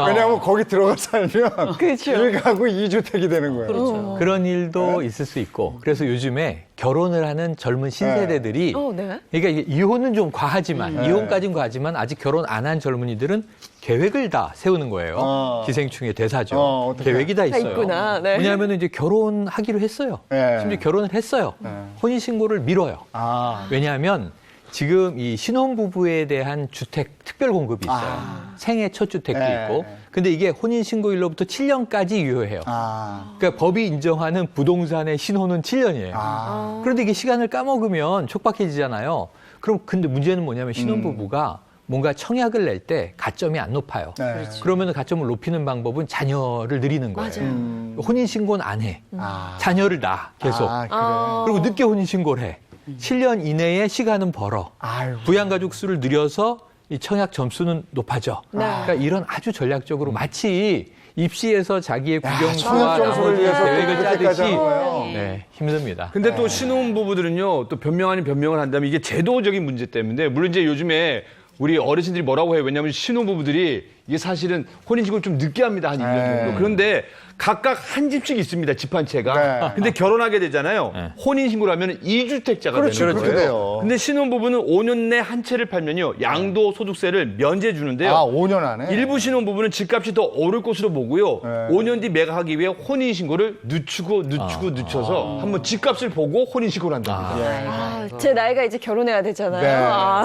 왜냐하면 거기 들어가 살면 그렇죠. 1가구 2주택이 되는 거예요. 그렇죠. 그런 일도 있을 수 있고 그래서 요즘에 결혼을 하는 젊은 신세대들이 네. 그러니까 이게 이혼은 좀 과하지만 이혼까지는 과하지만 아직 결혼 안 한 젊은이들은 계획을 다 세우는 거예요. 기생충의 대사죠. 어떻게? 계획이 다 있어요. 있구나. 네. 왜냐하면 이제 결혼하기로 했어요. 네. 심지어 결혼을 했어요. 혼인신고를 미뤄요. 아, 왜냐하면 지금 이 신혼부부에 대한 주택 특별 공급이 있어요. 생애 첫 주택도 네. 있고. 근데 이게 혼인신고일로부터 7년까지 유효해요. 그러니까 법이 인정하는 부동산의 신혼은 7년이에요. 그런데 이게 시간을 까먹으면 촉박해지잖아요. 그럼 근데 문제는 뭐냐면 신혼부부가 뭔가 청약을 낼 때 가점이 안 높아요. 네. 그러면 가점을 높이는 방법은 자녀를 늘리는 거예요. 혼인신고는 안 해. 아. 자녀를 낳아 계속. 아, 그래. 그리고 늦게 혼인신고를 해. 7년 이내에 시간은 벌어. 아유. 부양가족 수를 늘려서 이 청약 점수는 높아져. 네. 그러니까 이런 아주 전략적으로 마치 입시에서 자기의 청약 국영수와 점수를 위해서 계획을 그렇게까지 짜듯이 하는 거예요. 네, 힘듭니다. 근데 또 신혼부부들은요, 또 변명 아닌 변명을 한다면 이게 제도적인 문제 때문에, 물론 이제 요즘에 우리 어르신들이 뭐라고 해요? 왜냐하면 신혼부부들이 이게 사실은 혼인신고를 좀 늦게 합니다. 한 1년 정도. 그런데 각각 한 집씩 있습니다. 집 한 채가. 네. 근데 결혼하게 되잖아요. 네. 혼인신고를 하면 2주택자가 그렇죠. 되는 그렇게 거예요. 돼요. 근데 신혼부부는 5년 내 한 채를 팔면요. 양도소득세를 면제 주는데요. 아, 5년 안에? 일부 신혼부부는 집값이 더 오를 것으로 보고요. 네. 5년 뒤 매각하기 위해 혼인신고를 늦춰서 한번 집값을 보고 혼인신고를 한답니다. 제 나이가 이제 결혼해야 되잖아요. 네. 아,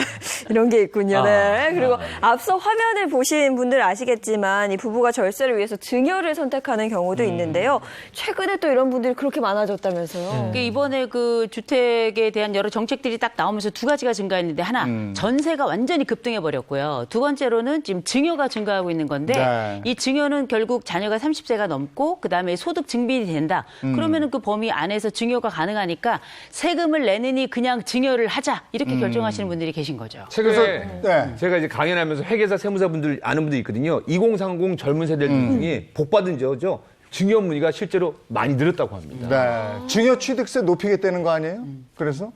이런 게 있군요. 네. 그리고 앞서 화면을 보신 분들 아시겠지만 이 부부가 절세를 위해서 증여를 선택하는 경우도 있는데요. 최근에 또 이런 분들이 그렇게 많아졌다면서요. 이번에 그 주택에 대한 여러 정책들이 딱 나오면서 두 가지가 증가했는데 하나 전세가 완전히 급등해 버렸고요. 두 번째로는 지금 증여가 증가하고 있는 건데 네. 이 증여는 결국 자녀가 30세가 넘고 그다음에 소득 증빙이 된다. 그러면은 그 범위 안에서 증여가 가능하니까 세금을 내느니 그냥 증여를 하자 이렇게 결정하시는 분들이 계신 거죠. 최근에 네. 제가 이제 강연하면서 회계사 세무사분들 아는 분들이 있거든요. 2030 젊은 세대들 중에 복받은 저죠. 증여 문의가 실제로 많이 늘었다고 합니다. 네. 증여 취득세 높이겠다는 거 아니에요? 그래서?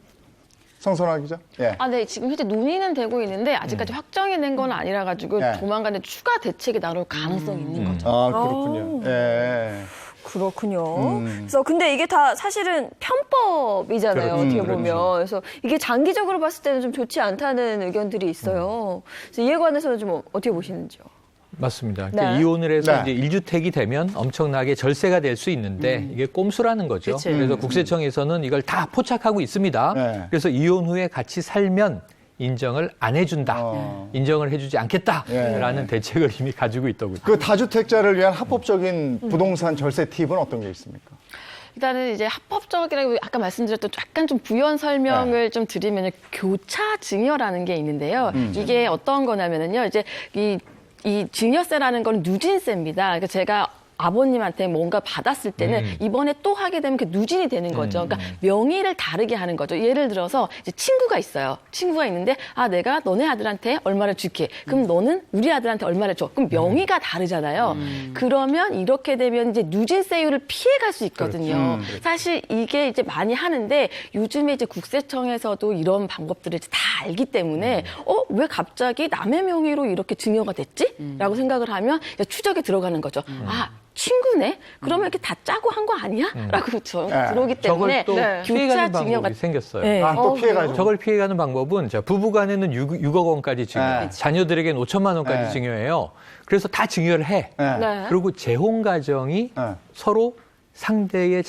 성선화 기자? 예. 네, 지금 현재 논의는 되고 있는데 아직까지 확정이 된 건 아니라 가지고 네. 조만간에 추가 대책이 나올 가능성이 있는 거죠. 아, 그렇군요. 예. 그렇군요. 그래서 근데 이게 다 사실은 편법이잖아요. 어떻게 보면. 그래서 이게 장기적으로 봤을 때는 좀 좋지 않다는 의견들이 있어요. 그래서 이에 관해서는 좀 어떻게 보시는지요? 맞습니다. 네. 이혼을 해서 네. 이제 1주택이 되면 엄청나게 절세가 될 수 있는데 이게 꼼수라는 거죠. 그치. 그래서 국세청에서는 이걸 다 포착하고 있습니다. 네. 그래서 이혼 후에 같이 살면 인정을 안 해준다. 인정을 해주지 않겠다라는 대책을 이미 가지고 있더군요. 그 다주택자를 위한 합법적인 부동산 절세 팁은 어떤 게 있습니까? 일단은 이제 합법적이라고 아까 말씀드렸던 약간 좀 부연 설명을 좀 드리면 교차 증여라는 게 있는데요. 이게 어떤 거냐면은요. 이제 이 증여세라는 건 누진세입니다. 그러니까 제가 아버님한테 뭔가 받았을 때는 이번에 또 하게 되면 그 누진이 되는 거죠. 그러니까 명의를 다르게 하는 거죠. 예를 들어서 이제 친구가 있어요. 친구가 있는데 내가 너네 아들한테 얼마를 줄게. 그럼 너는 우리 아들한테 얼마를 줘. 그럼 명의가 다르잖아요. 그러면 이렇게 되면 이제 누진세율을 피해갈 수 있거든요. 사실 이게 이제 많이 하는데 요즘에 이제 국세청에서도 이런 방법들을 이제 다 알기 때문에 왜 갑자기 남의 명의로 이렇게 증여가 됐지? 라고 생각을 하면 이제 추적에 들어가는 거죠. 친구네? 그러면 이렇게 다 짜고 한 거 아니야? 라고 들어오기 때문에 저걸 또 피해가는 방법이 생겼어요. 네. 또 피해가지고. 저걸 피해가는 방법은 부부간에는 6억 원까지 증여, 자녀들에게는 5천만 원까지 증여해요. 그래서 다 증여를 해. 네. 그리고 재혼 가정이 서로 상대의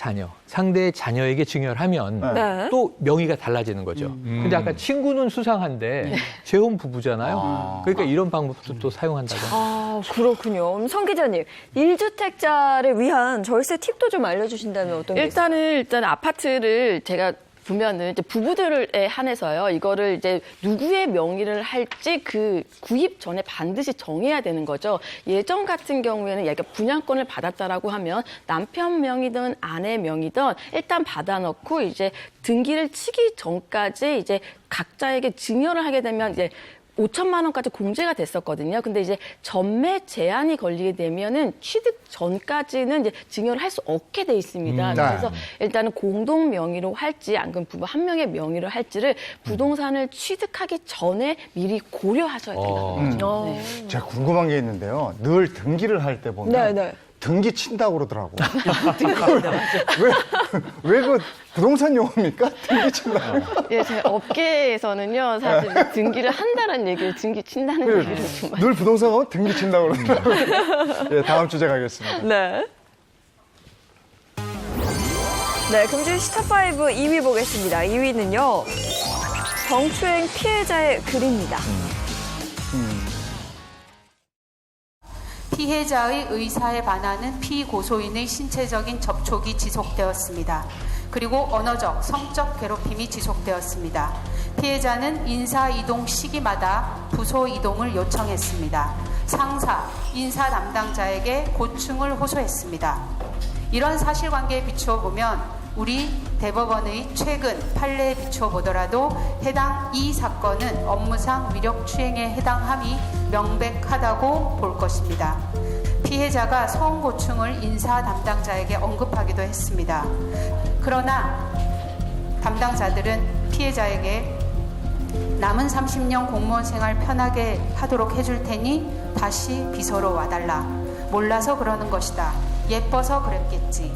자녀에게 증여를 하면 네. 또 명의가 달라지는 거죠. 근데 아까 친구는 수상한데 재혼 부부잖아요. 그러니까 이런 방법도 또 사용한다고. 그렇군요. 그럼 성 기자님, 1주택자를 위한 절세 팁도 좀 알려주신다면 어떤 게 있을까요? 일단 아파트를 제가 보면은 이제 부부들에 한해서요. 이거를 이제 누구의 명의를 할지 그 구입 전에 반드시 정해야 되는 거죠. 예전 같은 경우에는 얘가 분양권을 받았다라고 하면 남편 명의든 아내 명의든 일단 받아놓고 이제 등기를 치기 전까지 이제 각자에게 증여를 하게 되면 이제 5천만 원까지 공제가 됐었거든요. 근데 이제 전매 제한이 걸리게 되면은 취득 전까지는 이제 증여를 할 수 없게 돼 있습니다. 그래서 일단은 공동 명의로 할지 아니면 부부 한 명의 명의로 할지를 부동산을 취득하기 전에 미리 고려하셔야 된다는 거죠. 네. 제가 궁금한 게 있는데요. 늘 등기를 할 때 보면 네. 등기 친다고 그러더라고. 왜 그 부동산 용어입니까? 등기 친다고. 예, 제 업계에서는요, 사실 등기를 한다는 얘기를 등기 친다는 얘기를 좀 많이. 늘 부동산 가면 등기 친다고 그러더라고요. 예, 다음 주제 가겠습니다. 네. 네, 금주의 스탑5 2위 보겠습니다. 2위는요, 성추행 피해자의 글입니다. 피해자의 의사에 반하는 피고소인의 신체적인 접촉이 지속되었습니다. 그리고 언어적, 성적 괴롭힘이 지속되었습니다. 피해자는 인사 이동 시기마다 부소 이동을 요청했습니다. 상사, 인사 담당자에게 고충을 호소했습니다. 이런 사실관계에 비추어 보면 우리 대법원의 최근 판례에 비추어 보더라도 해당 이 사건은 업무상 위력추행에 해당함이 명백하다고 볼 것입니다. 피해자가 성고충을 인사 담당자에게 언급하기도 했습니다. 그러나 담당자들은 피해자에게 남은 30년 공무원 생활 편하게 하도록 해줄 테니 다시 비서로 와달라. 몰라서 그러는 것이다. 예뻐서 그랬겠지.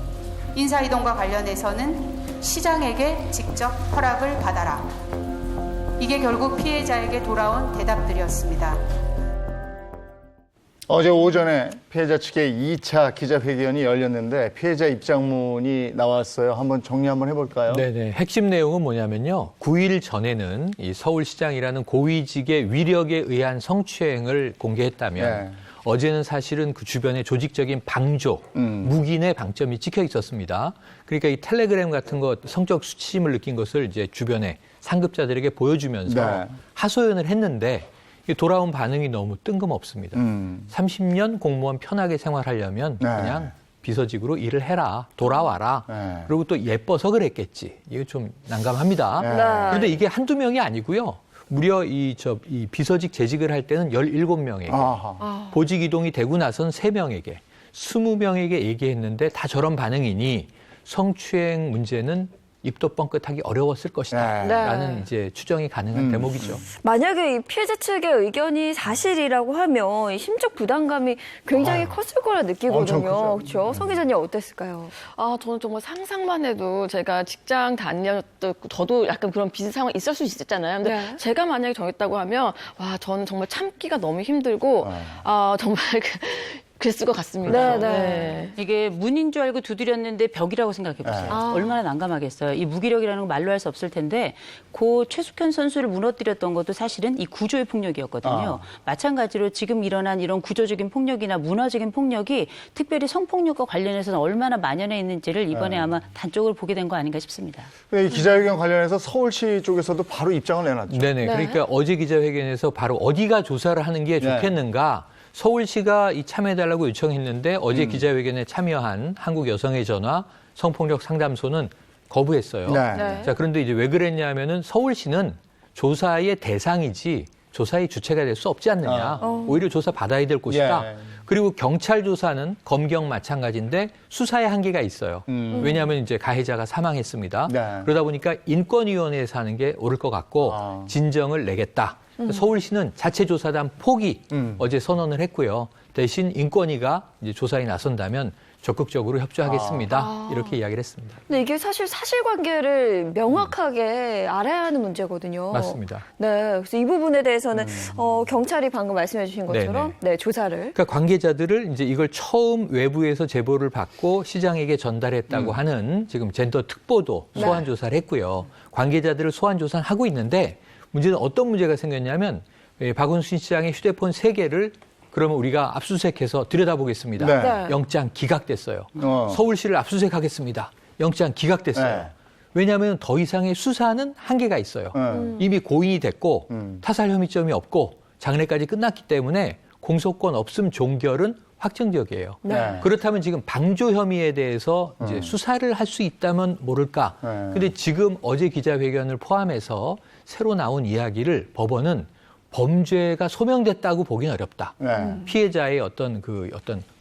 인사이동과 관련해서는 시장에게 직접 허락을 받아라. 이게 결국 피해자에게 돌아온 대답들이었습니다. 어제 오전에 피해자 측의 2차 기자회견이 열렸는데 피해자 입장문이 나왔어요. 한번 정리 한번 해볼까요? 네네. 핵심 내용은 뭐냐면요. 9일 전에는 이 서울시장이라는 고위직의 위력에 의한 성추행을 공개했다면 어제는 사실은 그 주변에 조직적인 방조, 묵인의 방점이 찍혀 있었습니다. 그러니까 이 텔레그램 같은 거 성적 수치심을 느낀 것을 이제 주변에 상급자들에게 보여주면서 하소연을 했는데 돌아온 반응이 너무 뜬금없습니다. 30년 공무원 편하게 생활하려면 그냥 비서직으로 일을 해라, 돌아와라. 그리고 또 예뻐서 그랬겠지. 이거 좀 난감합니다. 그런데 이게 한두 명이 아니고요. 무려 이 비서직 재직을 할 때는 17명에게, 보직 이동이 되고 나선 3명에게, 20명에게 얘기했는데 다 저런 반응이니 성추행 문제는 입도 뻥끗하기 어려웠을 것이다. 네. 라는 이제 추정이 가능한 대목이죠. 만약에 이 피해자 측의 의견이 사실이라고 하면 이 심적 부담감이 굉장히 컸을 거라 엄청 느끼거든요. 크죠. 그렇죠? 성 기자님 어땠을까요? 저는 정말 상상만 해도 제가 직장 다녔던 저도 약간 그런 비슷한 상황이 있을 수 있었잖아요. 근데 네. 제가 만약에 정했다고 하면 저는 정말 참기가 너무 힘들고 정말 그랬을 것 같습니다. 네. 이게 문인 줄 알고 두드렸는데 벽이라고 생각해보세요. 얼마나 난감하겠어요. 이 무기력이라는 건 말로 할 수 없을 텐데 고 최숙현 선수를 무너뜨렸던 것도 사실은 이 구조의 폭력이었거든요. 마찬가지로 지금 일어난 이런 구조적인 폭력이나 문화적인 폭력이 특별히 성폭력과 관련해서는 얼마나 만연해 있는지를 이번에 아마 단적으로 보게 된 거 아닌가 싶습니다. 이 기자회견 관련해서 서울시 쪽에서도 바로 입장을 내놨죠. 네네. 그러니까 어제 기자회견에서 바로 어디가 조사를 하는 게 좋겠는가. 서울시가 이 참여해달라고 요청했는데 어제 기자회견에 참여한 한국여성의 전화 성폭력 상담소는 거부했어요. 네. 자, 그런데 이제 왜 그랬냐면은 서울시는 조사의 대상이지 조사의 주체가 될 수 없지 않느냐. 오히려 조사 받아야 될 곳이다. 예. 그리고 경찰 조사는 검경 마찬가지인데 수사의 한계가 있어요. 왜냐하면 이제 가해자가 사망했습니다. 네. 그러다 보니까 인권위원회에서 하는 게 옳을 것 같고 진정을 내겠다. 서울시는 자체 조사단 포기 어제 선언을 했고요. 대신 인권위가 이제 조사에 나선다면 적극적으로 협조하겠습니다. 이렇게 이야기를 했습니다. 근데 이게 사실 사실관계를 명확하게 알아야 하는 문제거든요. 맞습니다. 네, 그래서 이 부분에 대해서는 경찰이 방금 말씀해 주신 것처럼 네, 조사를. 그러니까 관계자들을 이제 이걸 처음 외부에서 제보를 받고 시장에게 전달했다고 하는 지금 젠더 특보도 소환 조사를 했고요. 관계자들을 소환 조사를 하고 있는데 문제는 어떤 문제가 생겼냐면 박원순 시장의 휴대폰 3개를 그러면 우리가 압수수색해서 들여다보겠습니다. 네. 영장 기각됐어요. 서울시를 압수수색하겠습니다. 영장 기각됐어요. 네. 왜냐하면 더 이상의 수사는 한계가 있어요. 이미 고인이 됐고 타살 혐의점이 없고 장례까지 끝났기 때문에 공소권 없음 종결은 확정적이에요. 네. 그렇다면 지금 방조 혐의에 대해서 이제 수사를 할 수 있다면 모를까. 근데 지금 어제 기자회견을 포함해서 새로 나온 이야기를 법원은 범죄가 소명됐다고 보기는 어렵다. 피해자의 어떤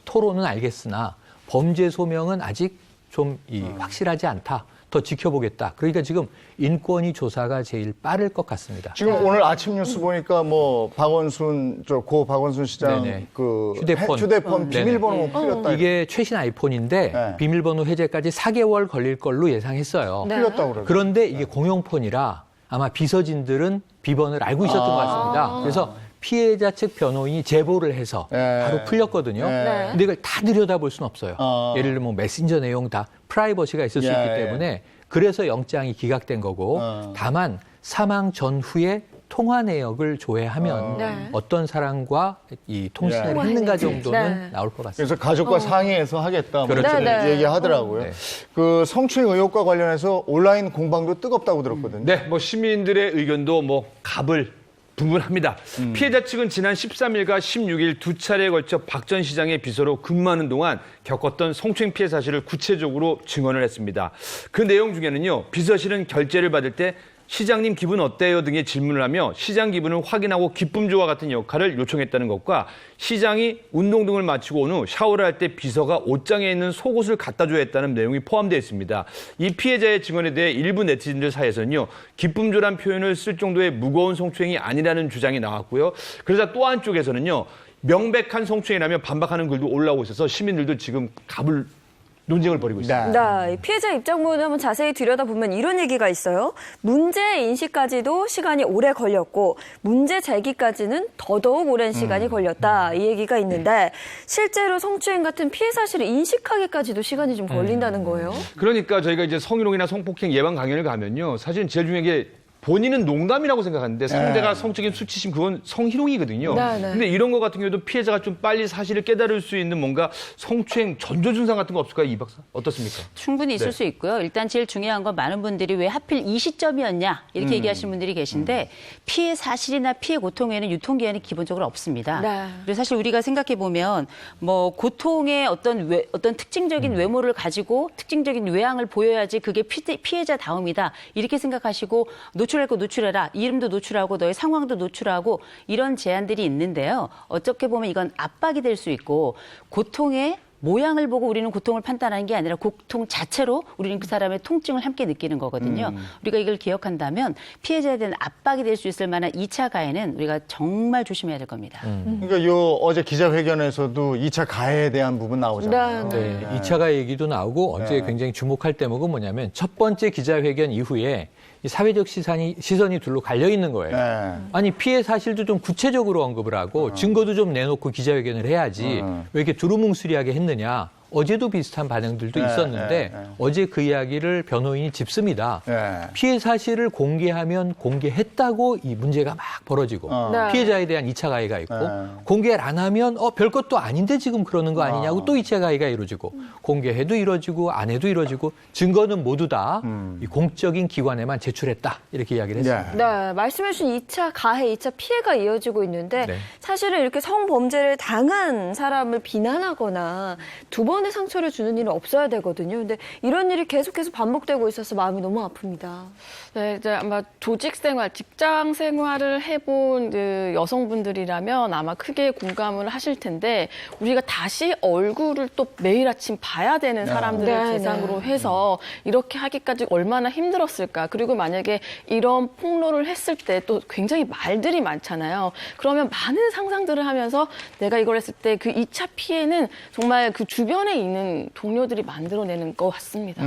토론은 알겠으나 범죄 소명은 아직 좀 확실하지 않다. 더 지켜보겠다. 그러니까 지금 인권위 조사가 제일 빠를 것 같습니다. 지금 오늘 아침 뉴스 보니까 뭐 박원순 고 박원순 시장 네네. 그 휴대폰 비밀번호 풀렸다. 이게 최신 아이폰인데 네. 비밀번호 해제까지 4개월 걸릴 걸로 예상했어요. 풀렸다고 그래요. 그런데 이게 공용폰이라 아마 비서진들은 비번을 알고 있었던 것 같습니다. 그래서 피해자 측 변호인이 제보를 해서 바로 풀렸거든요. 근데 이걸 다 들여다볼 수는 없어요. 예를 들면 뭐 메신저 내용 다 프라이버시가 있을 수 있기 때문에 그래서 영장이 기각된 거고 다만 사망 전후에 통화 내역을 조회하면 어떤 사람과 이 통신을 했는가 정도는 나올 것 같습니다. 그래서 가족과 상의해서 하겠다. 뭐 그렇죠. 이렇게 얘기하더라고요. 네. 그 성추행 의혹과 관련해서 온라인 공방도 뜨겁다고 들었거든요. 네, 뭐 시민들의 의견도 뭐 분분합니다. 피해자 측은 지난 13일과 16일 2차례에 걸쳐 박 전 시장의 비서로 근무하는 동안 겪었던 성추행 피해 사실을 구체적으로 증언을 했습니다. 그 내용 중에는요, 비서실은 결제를 받을 때 시장님 기분 어때요 등의 질문을 하며 시장 기분을 확인하고 기쁨조와 같은 역할을 요청했다는 것과 시장이 운동 등을 마치고 온 후 샤워를 할 때 비서가 옷장에 있는 속옷을 갖다 줘야 했다는 내용이 포함되어 있습니다. 이 피해자의 증언에 대해 일부 네티즌들 사이에서는요, 기쁨조란 표현을 쓸 정도의 무거운 성추행이 아니라는 주장이 나왔고요. 그러자 또 한쪽에서는요, 명백한 성추행이라며 반박하는 글도 올라오고 있어서 시민들도 지금 논쟁을 벌이고 있습니다. 네, 피해자 입장문을 한번 자세히 들여다보면 이런 얘기가 있어요. 문제 인식까지도 시간이 오래 걸렸고 문제 제기까지는 더더욱 오랜 시간이 걸렸다. 이 얘기가 있는데 실제로 성추행 같은 피해 사실을 인식하기까지도 시간이 좀 걸린다는 거예요. 그러니까 저희가 이제 성희롱이나 성폭행 예방 강연을 가면요, 사실 제일 중요한 게 본인은 농담이라고 생각하는데 상대가 성적인 수치심 그건 성희롱이거든요. 근데 이런 거 같은 경우도 피해자가 좀 빨리 사실을 깨달을 수 있는 뭔가 성추행 전조증상 같은 거 없을까요, 이 박사? 어떻습니까? 충분히 있을 수 있고요. 일단 제일 중요한 건 많은 분들이 왜 하필 이 시점이었냐 이렇게 얘기하시는 분들이 계신데 피해 사실이나 피해 고통에는 유통기한이 기본적으로 없습니다. 그래서 사실 우리가 생각해 보면 뭐 고통의 어떤 특징적인 외모를 가지고 특징적인 외양을 보여야지 그게 피해자 다움이다 이렇게 생각하시고 노출할 거 노출해라. 이름도 노출하고 너의 상황도 노출하고 이런 제안들이 있는데요. 어떻게 보면 이건 압박이 될 수 있고 고통의 모양을 보고 우리는 고통을 판단하는 게 아니라 고통 자체로 우리는 그 사람의 통증을 함께 느끼는 거거든요. 우리가 이걸 기억한다면 피해자에 대한 압박이 될 수 있을 만한 2차 가해는 우리가 정말 조심해야 될 겁니다. 그러니까 어제 기자회견에서도 2차 가해에 대한 부분 나오잖아요. 네, 2차 가해 얘기도 나오고 어제 굉장히 주목할 대목은 뭐냐면 첫 번째 기자회견 이후에 이 사회적 시선이 둘로 갈려 있는 거예요. 네. 아니 피해 사실도 좀 구체적으로 언급을 하고 증거도 좀 내놓고 기자회견을 해야지 왜 이렇게 두루뭉술하게 했느냐. 어제도 비슷한 반응들도 있었는데 어제 그 이야기를 변호인이 짚습니다. 피해 사실을 공개하면 공개했다고 이 문제가 막 벌어지고 피해자에 대한 2차 가해가 있고 공개를 안 하면 별것도 아닌데 지금 그러는 거 아니냐고 또 2차 가해가 이루어지고 공개해도 이루어지고 안 해도 이루어지고 증거는 모두 다 이 공적인 기관에만 제출했다 이렇게 이야기를 했습니다. 네, 말씀해 주신 2차 가해, 2차 피해가 이어지고 있는데 사실은 이렇게 성범죄를 당한 사람을 비난하거나 두 번의 상처를 주는 일은 없어야 되거든요. 근데 이런 일이 계속해서 반복되고 있어서 마음이 너무 아픕니다. 네, 이제 아마 조직 생활, 직장 생활을 해본 그 여성분들이라면 아마 크게 공감을 하실 텐데 우리가 다시 얼굴을 또 매일 아침 봐야 되는 사람들을 대상으로 해서 이렇게 하기까지 얼마나 힘들었을까. 그리고 만약에 이런 폭로를 했을 때 또 굉장히 말들이 많잖아요. 그러면 많은 상상들을 하면서 내가 이걸 했을 때 그 2차 피해는 정말 그 주변에 있는 동료들이 만들어내는 것 같습니다.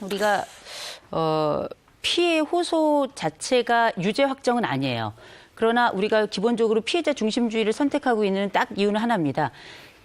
우리가 피해 호소 자체가 유죄 확정은 아니에요. 그러나 우리가 기본적으로 피해자 중심주의를 선택하고 있는 딱 이유는 하나입니다.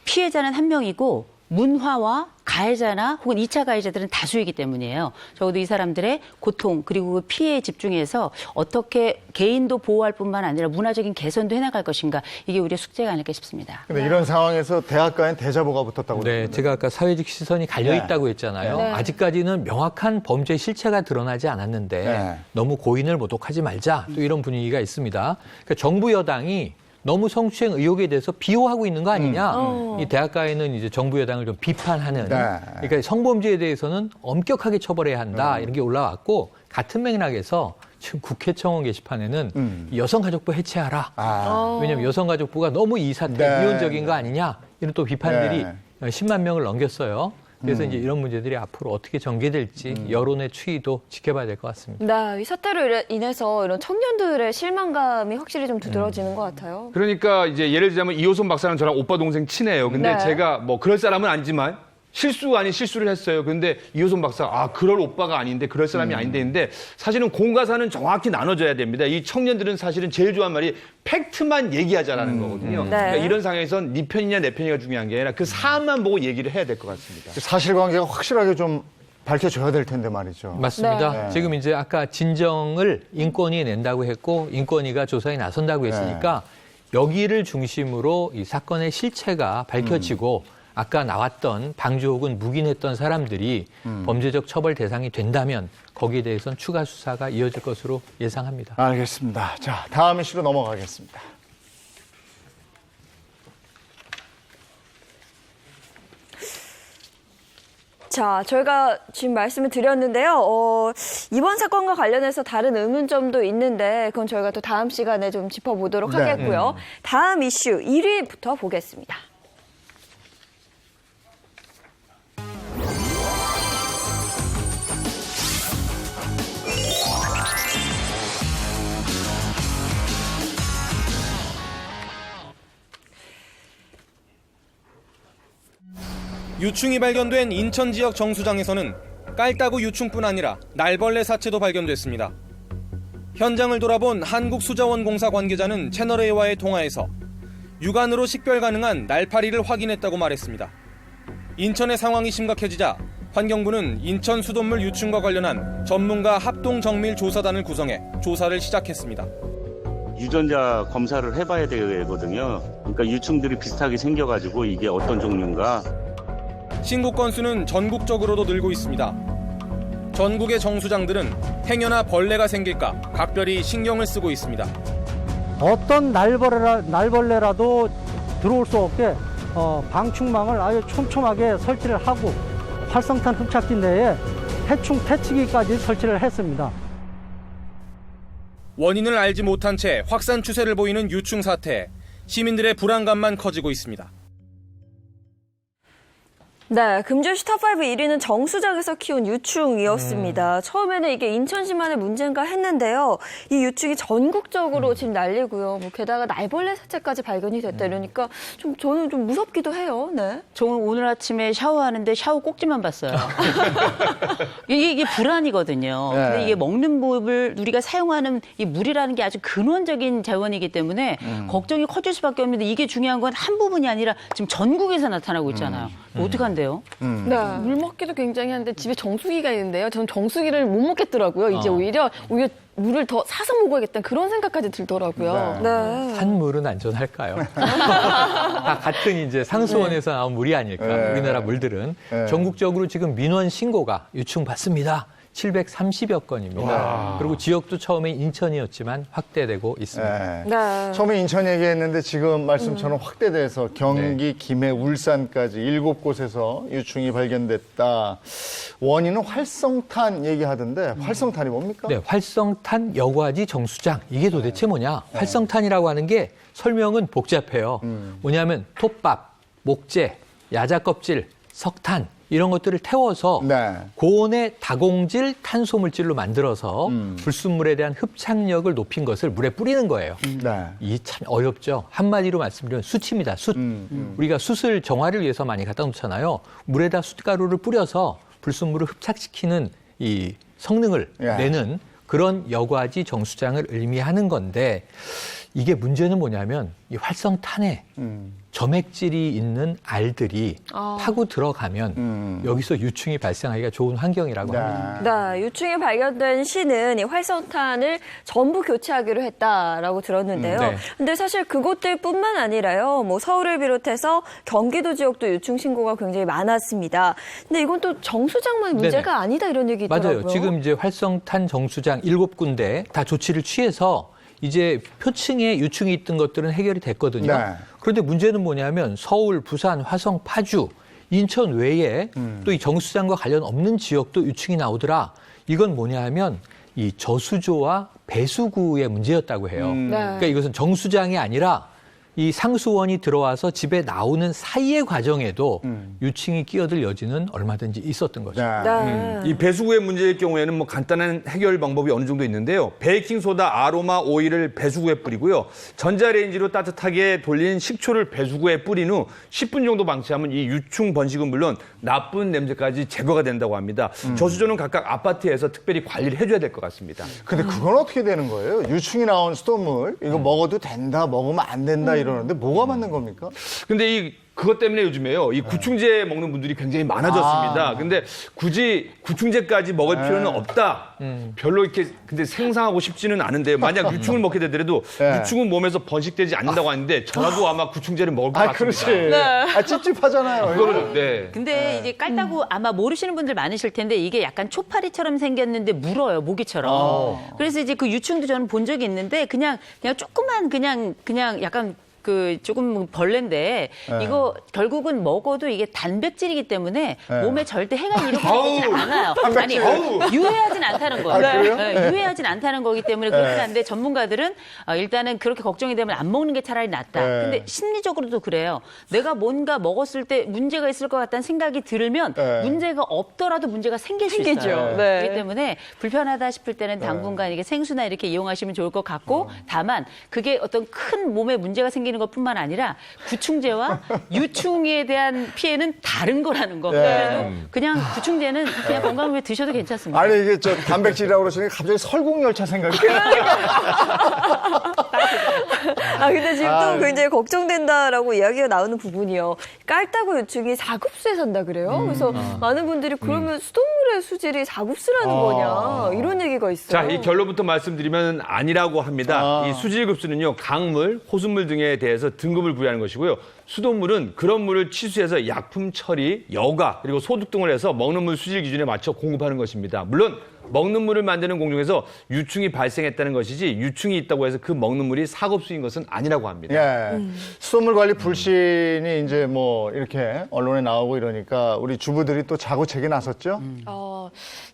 피해자는 한 명이고 문화와 가해자나 혹은 2차 가해자들은 다수이기 때문이에요. 적어도 이 사람들의 고통 그리고 그 피해에 집중해서 어떻게 개인도 보호할 뿐만 아니라 문화적인 개선도 해나갈 것인가 이게 우리의 숙제가 아닐까 싶습니다. 근데 이런 상황에서 대학가엔 대자보가 붙었다고. 네, 제가 아까 사회적 시선이 갈려 있다고 했잖아요. 아직까지는 명확한 범죄 실체가 드러나지 않았는데 너무 고인을 모독하지 말자 또 이런 분위기가 있습니다. 그러니까 정부 여당이 너무 성추행 의혹에 대해서 비호하고 있는 거 아니냐. 이 대학가에는 이제 정부 여당을 좀 비판하는. 그러니까 성범죄에 대해서는 엄격하게 처벌해야 한다. 이런 게 올라왔고 같은 맥락에서 지금 국회청원 게시판에는 여성가족부 해체하라. 왜냐하면 여성가족부가 너무 이 사태 이혼적인 거 아니냐. 이런 또 비판들이 10만 명을 넘겼어요. 그래서 이제 이런 문제들이 앞으로 어떻게 전개될지 여론의 추이도 지켜봐야 될 것 같습니다. 네, 이 사태로 인해서 이런 청년들의 실망감이 확실히 좀 두드러지는 것 같아요. 그러니까 이제 예를 들자면 이호선 박사는 저랑 오빠 동생 친해요. 근데 제가 뭐 그럴 사람은 아니지만 실수 아닌 실수를 했어요. 근데 이호선 박사, 그럴 오빠가 아닌데, 그럴 사람이 아닌데, 근데 사실은 공과사는 정확히 나눠져야 됩니다. 이 청년들은 사실은 제일 좋아하는 말이 팩트만 얘기하자라는 거거든요. 그러니까 이런 상황에선 네 편이냐 내 편이냐 중요한 게 아니라 그 사안만 보고 얘기를 해야 될 것 같습니다. 사실관계가 확실하게 좀 밝혀져야 될 텐데 말이죠. 맞습니다. 지금 이제 아까 진정을 인권위 낸다고 했고 인권위가 조사에 나선다고 했으니까 여기를 중심으로 이 사건의 실체가 밝혀지고 아까 나왔던 방주 혹은 묵인했던 사람들이 범죄적 처벌 대상이 된다면 거기에 대해서는 추가 수사가 이어질 것으로 예상합니다. 알겠습니다. 자, 다음 이슈로 넘어가겠습니다. 자, 저희가 지금 말씀을 드렸는데요. 이번 사건과 관련해서 다른 의문점도 있는데 그건 저희가 또 다음 시간에 좀 짚어보도록 하겠고요. 다음 이슈 1위부터 보겠습니다. 유충이 발견된 인천 지역 정수장에서는 깔따구 유충뿐 아니라 날벌레 사체도 발견됐습니다. 현장을 돌아본 한국수자원공사 관계자는 채널A와의 통화에서 육안으로 식별 가능한 날파리를 확인했다고 말했습니다. 인천의 상황이 심각해지자 환경부는 인천 수돗물 유충과 관련한 전문가 합동정밀조사단을 구성해 조사를 시작했습니다. 유전자 검사를 해봐야 되거든요. 그러니까 유충들이 비슷하게 생겨가지고 이게 어떤 종류인가. 신고 건수는 전국적으로도 늘고 있습니다. 전국의 정수장들은 행여나 벌레가 생길까 각별히 신경을 쓰고 있습니다. 어떤 날벌레라도 들어올 수 없게 방충망을 아주 촘촘하게 설치를 하고 활성탄 흡착기 내에 해충 퇴치기까지 설치를 했습니다. 원인을 알지 못한 채 확산 추세를 보이는 유충 사태, 시민들의 불안감만 커지고 있습니다. 네, 금주시 탑5 1위는 정수장에서 키운 유충이었습니다. 처음에는 이게 인천시만의 문제인가 했는데요. 이 유충이 전국적으로 지금 난리고요. 뭐 게다가 날벌레 사체까지 발견이 됐다 이러니까 저는 좀 무섭기도 해요. 네. 저는 오늘 아침에 샤워하는데 샤워 꼭지만 봤어요. 이게 불안이거든요. 네. 근데 이게 먹는 물을 우리가 사용하는 이 물이라는 게 아주 근원적인 자원이기 때문에 걱정이 커질 수밖에 없는데 이게 중요한 건 한 부분이 아니라 지금 전국에서 나타나고 있잖아요. 어떡한데요? 네. 물 먹기도 굉장히 한데 집에 정수기가 있는데요. 저는 정수기를 못 먹겠더라고요. 이제 오히려 물을 더 사서 먹어야겠다는 그런 생각까지 들더라고요. 네. 산물은 안전할까요? 다 같은 이제 상수원에서 나온 물이 아닐까. 네. 우리나라 물들은 네. 전국적으로 지금 민원 신고가 유충 받습니다. 730여 건입니다. 와. 그리고 지역도 처음에 인천이었지만 확대되고 있습니다. 네. 네. 처음에 인천 얘기했는데 지금 말씀처럼 확대돼서 경기, 김해, 울산까지 7곳에서 유충이 발견됐다. 원인은 활성탄 얘기하던데 활성탄이 뭡니까? 네, 활성탄 여과지 정수장. 이게 도대체 뭐냐? 활성탄이라고 하는 게 설명은 복잡해요. 뭐냐면 톱밥, 목재, 야자 껍질, 석탄 이런 것들을 태워서 네. 고온의 다공질 탄소물질로 만들어서 불순물에 대한 흡착력을 높인 것을 물에 뿌리는 거예요. 네. 이 참 어렵죠. 한마디로 말씀드리면 숯입니다. 숯. 우리가 숯을 정화를 위해서 많이 갖다 놓잖아요. 물에다 숯가루를 뿌려서 불순물을 흡착시키는 이 성능을 예. 내는 그런 여과지 정수장을 의미하는 건데 이게 문제는 뭐냐면 이 활성탄에 점액질이 있는 알들이 파고 들어가면 여기서 유충이 발생하기가 좋은 환경이라고 합니다. 네, 유충이 발견된 시는 이 활성탄을 전부 교체하기로 했다라고 들었는데요. 네. 근데 사실 그곳들뿐만 아니라요. 뭐 서울을 비롯해서 경기도 지역도 유충 신고가 굉장히 많았습니다. 근데 이건 또 정수장만 문제가 네네. 아니다 이런 얘기 있더라고요. 맞아요. 지금 이제 활성탄 정수장 7군데 다 조치를 취해서 이제 표층에 유충이 있던 것들은 해결이 됐거든요. 네. 그런데 문제는 뭐냐면 서울, 부산, 화성, 파주, 인천 외에 또 이 정수장과 관련 없는 지역도 유충이 나오더라. 이건 뭐냐 하면 이 저수조와 배수구의 문제였다고 해요. 그러니까 이것은 정수장이 아니라 이 상수원이 들어와서 집에 나오는 사이의 과정에도 유충이 끼어들 여지는 얼마든지 있었던 거죠. 네. 이 배수구의 문제일 경우에는 뭐 간단한 해결 방법이 어느 정도 있는데요. 베이킹소다, 아로마 오일을 배수구에 뿌리고요. 전자레인지로 따뜻하게 돌린 식초를 배수구에 뿌린 후 10분 정도 방치하면 이 유충 번식은 물론 나쁜 냄새까지 제거가 된다고 합니다. 저수조는 각각 아파트에서 특별히 관리를 해줘야 될 것 같습니다. 근데 그건 어떻게 되는 거예요? 유충이 나온 수돗물 이거 먹어도 된다, 먹으면 안 된다 이러는데 뭐가 맞는 겁니까? 근데 그것 때문에 요즘에요. 이 구충제 먹는 분들이 굉장히 많아졌습니다. 근데 굳이 구충제까지 먹을 필요는 없다. 별로 이렇게 근데 생상하고 싶지는 않은데 만약 유충을 먹게 되더라도 유충은 몸에서 번식되지 않는다고 하는데 저라도 아마 구충제를 먹을 것 같습니다. 그렇지. 찝찝하잖아요. 그거는 네. 근데 이제 깔따구 아마 모르시는 분들 많으실 텐데 이게 약간 초파리처럼 생겼는데 물어요, 모기처럼. 그래서 이제 그 유충도 저는 본 적이 있는데 그냥 조그만 그냥 약간 조금 벌레인데 이거 결국은 먹어도 이게 단백질이기 때문에 몸에 절대 해가 이렇게 되지 않아요. 아니 유해하진 않다는 거예요. 그래요? 네, 유해하진 않다는 거기 때문에 그렇긴 한데 전문가들은 일단은 그렇게 걱정이 되면 안 먹는 게 차라리 낫다. 근데 심리적으로도 그래요. 내가 뭔가 먹었을 때 문제가 있을 것 같다는 생각이 들면 문제가 없더라도 문제가 생길 수 있어요. 네. 그렇기 때문에 불편하다 싶을 때는 당분간 이게 생수나 이렇게 이용하시면 좋을 것 같고 다만 그게 어떤 큰 몸에 문제가 생기는 것뿐만 아니라 구충제와 유충에 대한 피해는 다른 거라는 거. 그래도 그냥 구충제는 그냥 건강을 위해 드셔도 괜찮습니다. 아니 이게 단백질이라고 그러시니까 갑자기 설국열차 생각이 근데 지금 또 굉장히 걱정된다라고 이야기가 나오는 부분이요. 깔따구 유충이 사급수에 산다 그래요. 그래서 많은 분들이 그러면 수돗물의 수질이 사급수라는 거냐 이런 얘기가 있어요. 자, 이 결론부터 말씀드리면 아니라고 합니다. 이 수질급수는요, 강물, 호수물 등에 대해서 등급을 부여하는 것이고요. 수돗물은 그런 물을 치수해서 약품 처리, 여과, 그리고 소득 등을 해서 먹는 물 수질 기준에 맞춰 공급하는 것입니다. 물론 먹는 물을 만드는 공정에서 유충이 발생했다는 것이지 유충이 있다고 해서 그 먹는 물이 사급수인 것은 아니라고 합니다. 수돗물 관리 불신이 이제 뭐 이렇게 언론에 나오고 이러니까 우리 주부들이 또 자구책에 나섰죠?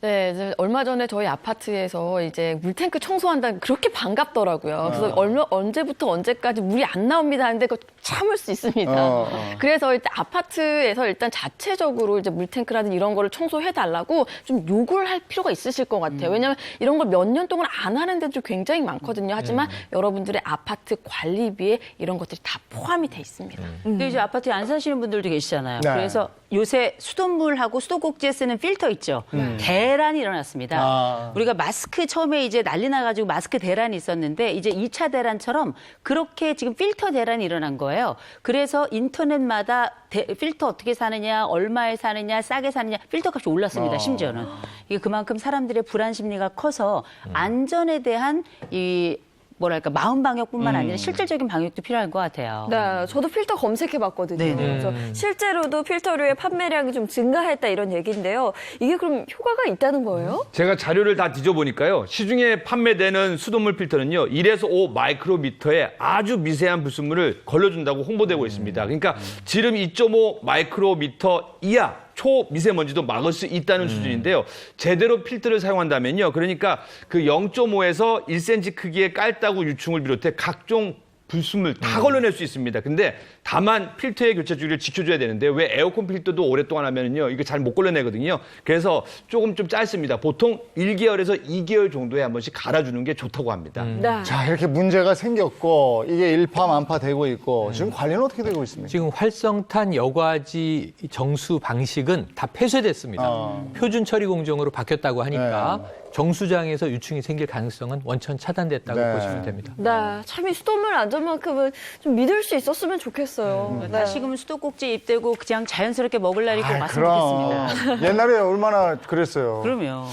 네, 이제 얼마 전에 저희 아파트에서 이제 물탱크 청소한다는 그렇게 반갑더라고요. 그래서 언제부터 언제까지 물이 안 나옵니다 하는데 그거 참을 수 있습니다. 그래서 일단 아파트에서 일단 자체적으로 이제 물탱크라든지 이런 거를 청소해달라고 좀 요구를 할 필요가 있으실 것 같아요. 왜냐하면 이런 걸 몇 년 동안 안 하는 데도 굉장히 많거든요. 하지만 여러분들의 아파트 관리비에 이런 것들이 다 포함이 돼 있습니다. 근데 이제 아파트에 안 사시는 분들도 계시잖아요. 네. 그래서 요새 수돗물하고 수도꼭지에 쓰는 필터 있죠. 대란이 일어났습니다. 우리가 마스크 처음에 이제 난리 나가지고 마스크 대란이 있었는데 이제 2차 대란처럼 그렇게 지금 필터 대란이 일어난 거예요. 그래서 인터넷마다 필터 어떻게 사느냐, 얼마에 사느냐, 싸게 사느냐 필터 값이 올랐습니다. 심지어는. 이게 그만큼 사람들의 불안 심리가 커서 안전에 대한 이 뭐랄까 마음 방역뿐만 아니라 실질적인 방역도 필요할 것 같아요. 네, 저도 필터 검색해봤거든요. 네네. 그래서 실제로도 필터류의 판매량이 좀 증가했다 이런 얘기인데요. 이게 그럼 효과가 있다는 거예요? 제가 자료를 다 뒤져보니까요. 시중에 판매되는 수돗물 필터는요. 1에서 5 마이크로미터의 아주 미세한 불순물을 걸러준다고 홍보되고 있습니다. 그러니까 지름 2.5 마이크로미터 이하 초미세먼지도 막을 수 있다는 수준인데요. 제대로 필터를 사용한다면요. 그러니까 그 0.5에서 1cm 크기의 깔따구 유충을 비롯해 각종 불순물 다 걸러낼 수 있습니다. 근데 다만 필터의 교체 주기를 지켜줘야 되는데 왜 에어컨 필터도 오랫동안 하면은요 이거 잘 못 걸러내거든요. 그래서 조금 좀 짧습니다. 보통 1개월에서 2개월 정도에 한 번씩 갈아주는 게 좋다고 합니다. 네. 자, 이렇게 문제가 생겼고 이게 일파만파되고 있고 지금 관리는 어떻게 되고 있습니까? 지금 활성탄 여과지 정수 방식은 다 폐쇄됐습니다. 표준 처리 공정으로 바뀌었다고 하니까 정수장에서 유충이 생길 가능성은 원천 차단됐다고 보시면 됩니다. 네, 참 이 수돗물 안전만큼은 좀 믿을 수 있었으면 좋겠어요. 네. 다시금 수도꼭지 입대고 그냥 자연스럽게 먹을 날이 꼭 왔으면 그럼. 좋겠습니다. 옛날에 얼마나 그랬어요. 그럼요.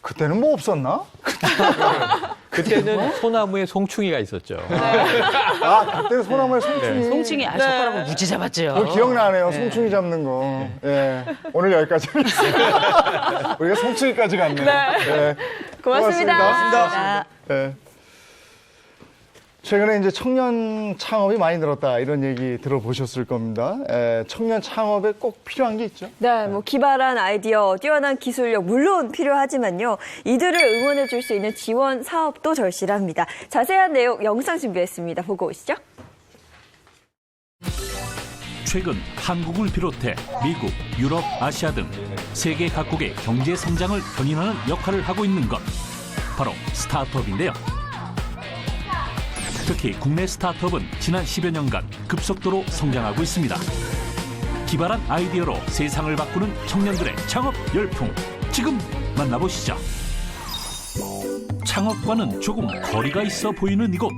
그때는 뭐 없었나? 그때는 소나무에 송충이가 있었죠. 아, 그때는 소나무에 송충이. 송충이 젓가락으로 무지 잡았죠. 그거 기억나네요. 송충이 잡는 거. 예. 오늘 여기까지 하겠습니다. 우리가 송충이까지 갔네요. 네. 고맙습니다. 고맙습니다. 네. 최근에 이제 청년 창업이 많이 늘었다 이런 얘기 들어보셨을 겁니다. 청년 창업에 꼭 필요한 게 있죠. 네, 뭐 기발한 아이디어, 뛰어난 기술력 물론 필요하지만요. 이들을 응원해 줄 수 있는 지원 사업도 절실합니다. 자세한 내용 영상 준비했습니다. 보고 오시죠. 최근 한국을 비롯해 미국, 유럽, 아시아 등 세계 각국의 경제 성장을 견인하는 역할을 하고 있는 것 바로 스타트업인데요. 특히 국내 스타트업은 지난 10여 년간 급속도로 성장하고 있습니다. 기발한 아이디어로 세상을 바꾸는 청년들의 창업 열풍, 지금 만나보시죠. 창업과는 조금 거리가 있어 보이는 이곳.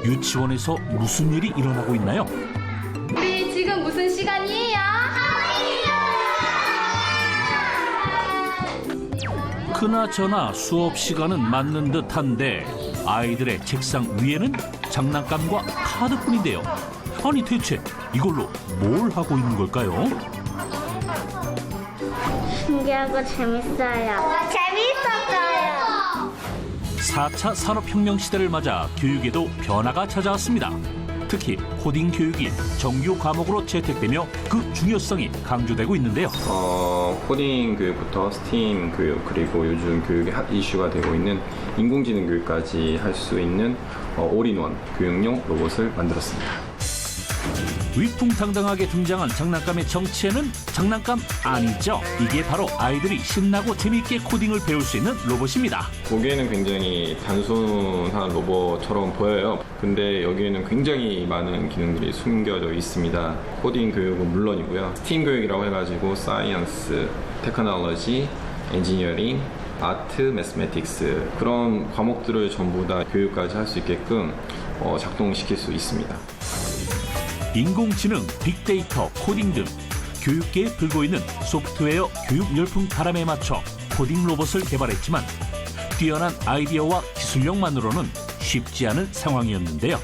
유치원에서 무슨 일이 일어나고 있나요? 우리 지금 무슨 시간이에요? 그나저나 수업 시간은 맞는 듯한데 아이들의 책상 위에는 장난감과 카드뿐인데요. 아니 대체 이걸로 뭘 하고 있는 걸까요? 신기하고 재밌어요. 재밌었어요. 4차 산업혁명 시대를 맞아 교육에도 변화가 찾아왔습니다. 특히 코딩 교육이 정규 과목으로 채택되며 그 중요성이 강조되고 있는데요. 코딩 교육부터 스팀 교육 그리고 요즘 교육의 핫 이슈가 되고 있는 인공지능 교육까지 할 수 있는 올인원 교육용 로봇을 만들었습니다. 위풍당당하게 등장한 장난감의 정체는 장난감 아니죠. 이게 바로 아이들이 신나고 재미있게 코딩을 배울 수 있는 로봇입니다. 보기에는 굉장히 단순한 로봇처럼 보여요. 근데 여기에는 굉장히 많은 기능들이 숨겨져 있습니다. 코딩 교육은 물론이고요. 스팀 교육이라고 해가지고 사이언스, 테크놀로지, 엔지니어링, 아트, 매스매틱스 그런 과목들을 전부 다 교육까지 할 수 있게끔 작동시킬 수 있습니다. 인공지능, 빅데이터, 코딩 등 교육계에 불고 있는 소프트웨어 교육 열풍 바람에 맞춰 코딩 로봇을 개발했지만 뛰어난 아이디어와 기술력만으로는 쉽지 않은 상황이었는데요.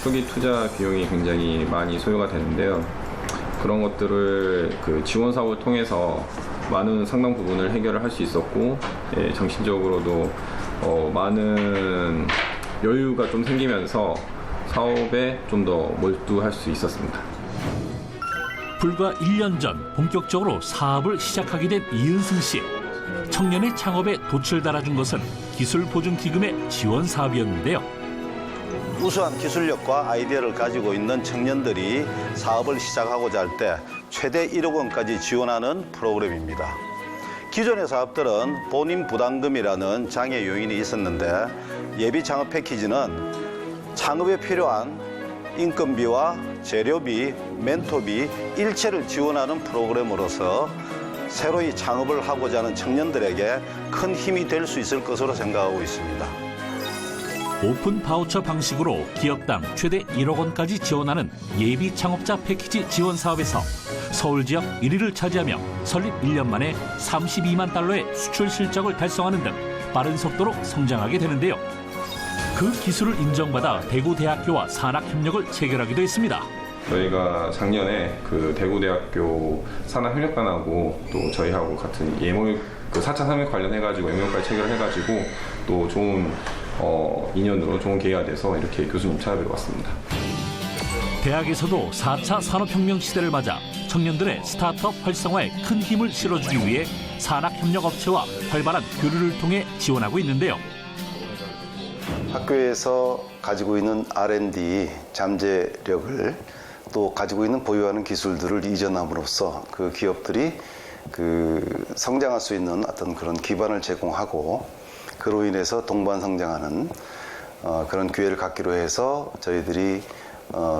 초기 투자 비용이 굉장히 많이 소요가 되는데요. 그런 것들을 지원 사업을 통해서 많은 상당 부분을 해결을 할 수 있었고, 정신적으로도 많은 여유가 좀 생기면서 사업에 좀 더 몰두할 수 있었습니다. 불과 1년 전 본격적으로 사업을 시작하게 된 이은승 씨. 청년의 창업에 돛을 달아준 것은 기술보증기금의 지원 사업이었는데요. 우수한 기술력과 아이디어를 가지고 있는 청년들이 사업을 시작하고자 할 때 최대 1억 원까지 지원하는 프로그램입니다. 기존의 사업들은 본인 부담금이라는 장애 요인이 있었는데 예비 창업 패키지는 창업에 필요한 인건비와 재료비, 멘토비 일체를 지원하는 프로그램으로서 새로이 창업을 하고자 하는 청년들에게 큰 힘이 될 수 있을 것으로 생각하고 있습니다. 오픈 바우처 방식으로 기업당 최대 1억 원까지 지원하는 예비 창업자 패키지 지원 사업에서 서울 지역 1위를 차지하며 설립 1년 만에 32만 달러의 수출 실적을 달성하는 등 빠른 속도로 성장하게 되는데요. 그 기술을 인정받아 대구대학교와 산학협력을 체결하기도 했습니다. 저희가 작년에 그 대구대학교 산학협력단하고 또 저희하고 같은 예물 그 4차 산업 관련해가지고 MOU까지 체결해가지고 또 좋은 인연으로 좋은 기회가 돼서 이렇게 교수님 찾아뵈러 왔습니다. 대학에서도 4차 산업혁명 시대를 맞아 청년들의 스타트업 활성화에 큰 힘을 실어주기 위해 산학협력업체와 활발한 교류를 통해 지원하고 있는데요. 학교에서 가지고 있는 R&D, 잠재력을 또 가지고 있는 보유하는 기술들을 이전함으로써 그 기업들이 성장할 수 있는 어떤 그런 기반을 제공하고 그로 인해서 동반성장하는 그런 기회를 갖기로 해서 저희들이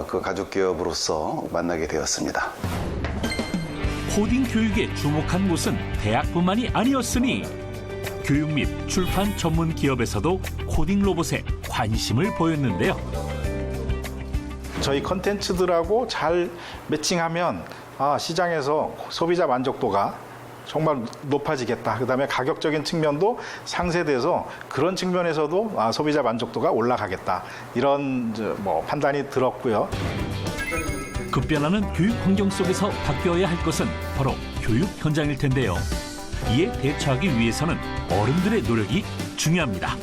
그 가족기업으로서 만나게 되었습니다. 코딩 교육에 주목한 곳은 대학뿐만이 아니었으니 교육 및 출판 전문 기업에서도 코딩 로봇에 관심을 보였는데요. 저희 컨텐츠들하고 잘 매칭하면 시장에서 소비자 만족도가 정말 높아지겠다. 그다음에 가격적인 측면도 상쇄돼서 그런 측면에서도 소비자 만족도가 올라가겠다. 이런 판단이 들었고요. 급변하는 교육 환경 속에서 바뀌어야 할 것은 바로 교육 현장일 텐데요. 이에 대처하기 위해서는 어른들의 노력이 중요합니다.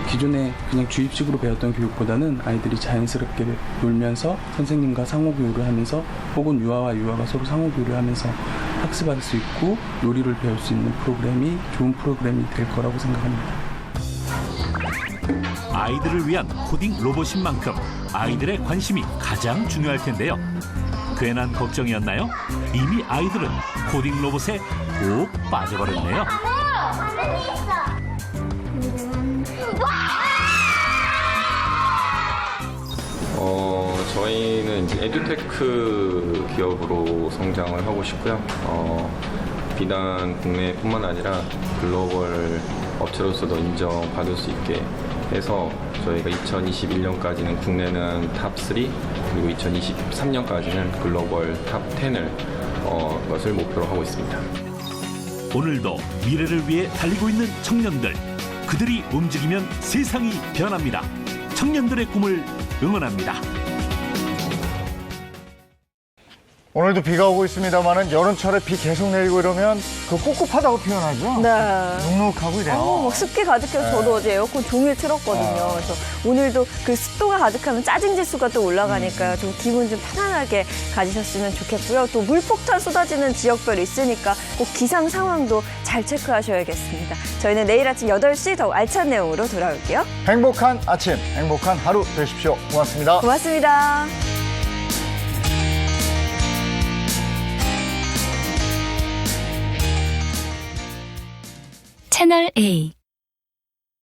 기존에 그냥 주입식으로 배웠던 교육보다는 아이들이 자연스럽게 놀면서 선생님과 상호교류를 하면서 혹은 유아와 유아가 서로 상호교류를 하면서 학습할 수 있고 요리를 배울 수 있는 프로그램이 좋은 프로그램이 될 거라고 생각합니다. 아이들을 위한 코딩 로봇인 만큼 아이들의 관심이 가장 중요할 텐데요. 괜한 걱정이었나요? 이미 아이들은 코딩 로봇에 푹 빠져버렸네요. 저희는 이제 에듀테크 기업으로 성장을 하고 싶고요. 비단 국내뿐만 아니라 글로벌 업체로서도 인정받을 수 있게 해서 저희가 2021년까지는 국내는 탑3 그리고 2023년까지는 글로벌 탑10을 것을 목표로 하고 있습니다. 오늘도 미래를 위해 달리고 있는 청년들, 그들이 움직이면 세상이 변합니다. 청년들의 꿈을 응원합니다. 오늘도 비가 오고 있습니다만은 여름철에 비 계속 내리고 이러면 그 꿉꿉하다고 표현하죠. 네. 눅눅하고 이래요. 막 습기 가득해서 저도 어제 에어컨 종일 틀었거든요. 그래서 오늘도 그 습도가 가득하면 짜증 지수가 또 올라가니까요. 좀 기분 좀 편안하게 가지셨으면 좋겠고요. 또 물폭탄 쏟아지는 지역별 있으니까 꼭 기상 상황도 잘 체크하셔야겠습니다. 저희는 내일 아침 8시 더욱 알찬 내용으로 돌아올게요. 행복한 아침, 행복한 하루 되십시오. 고맙습니다. 고맙습니다. 채널 A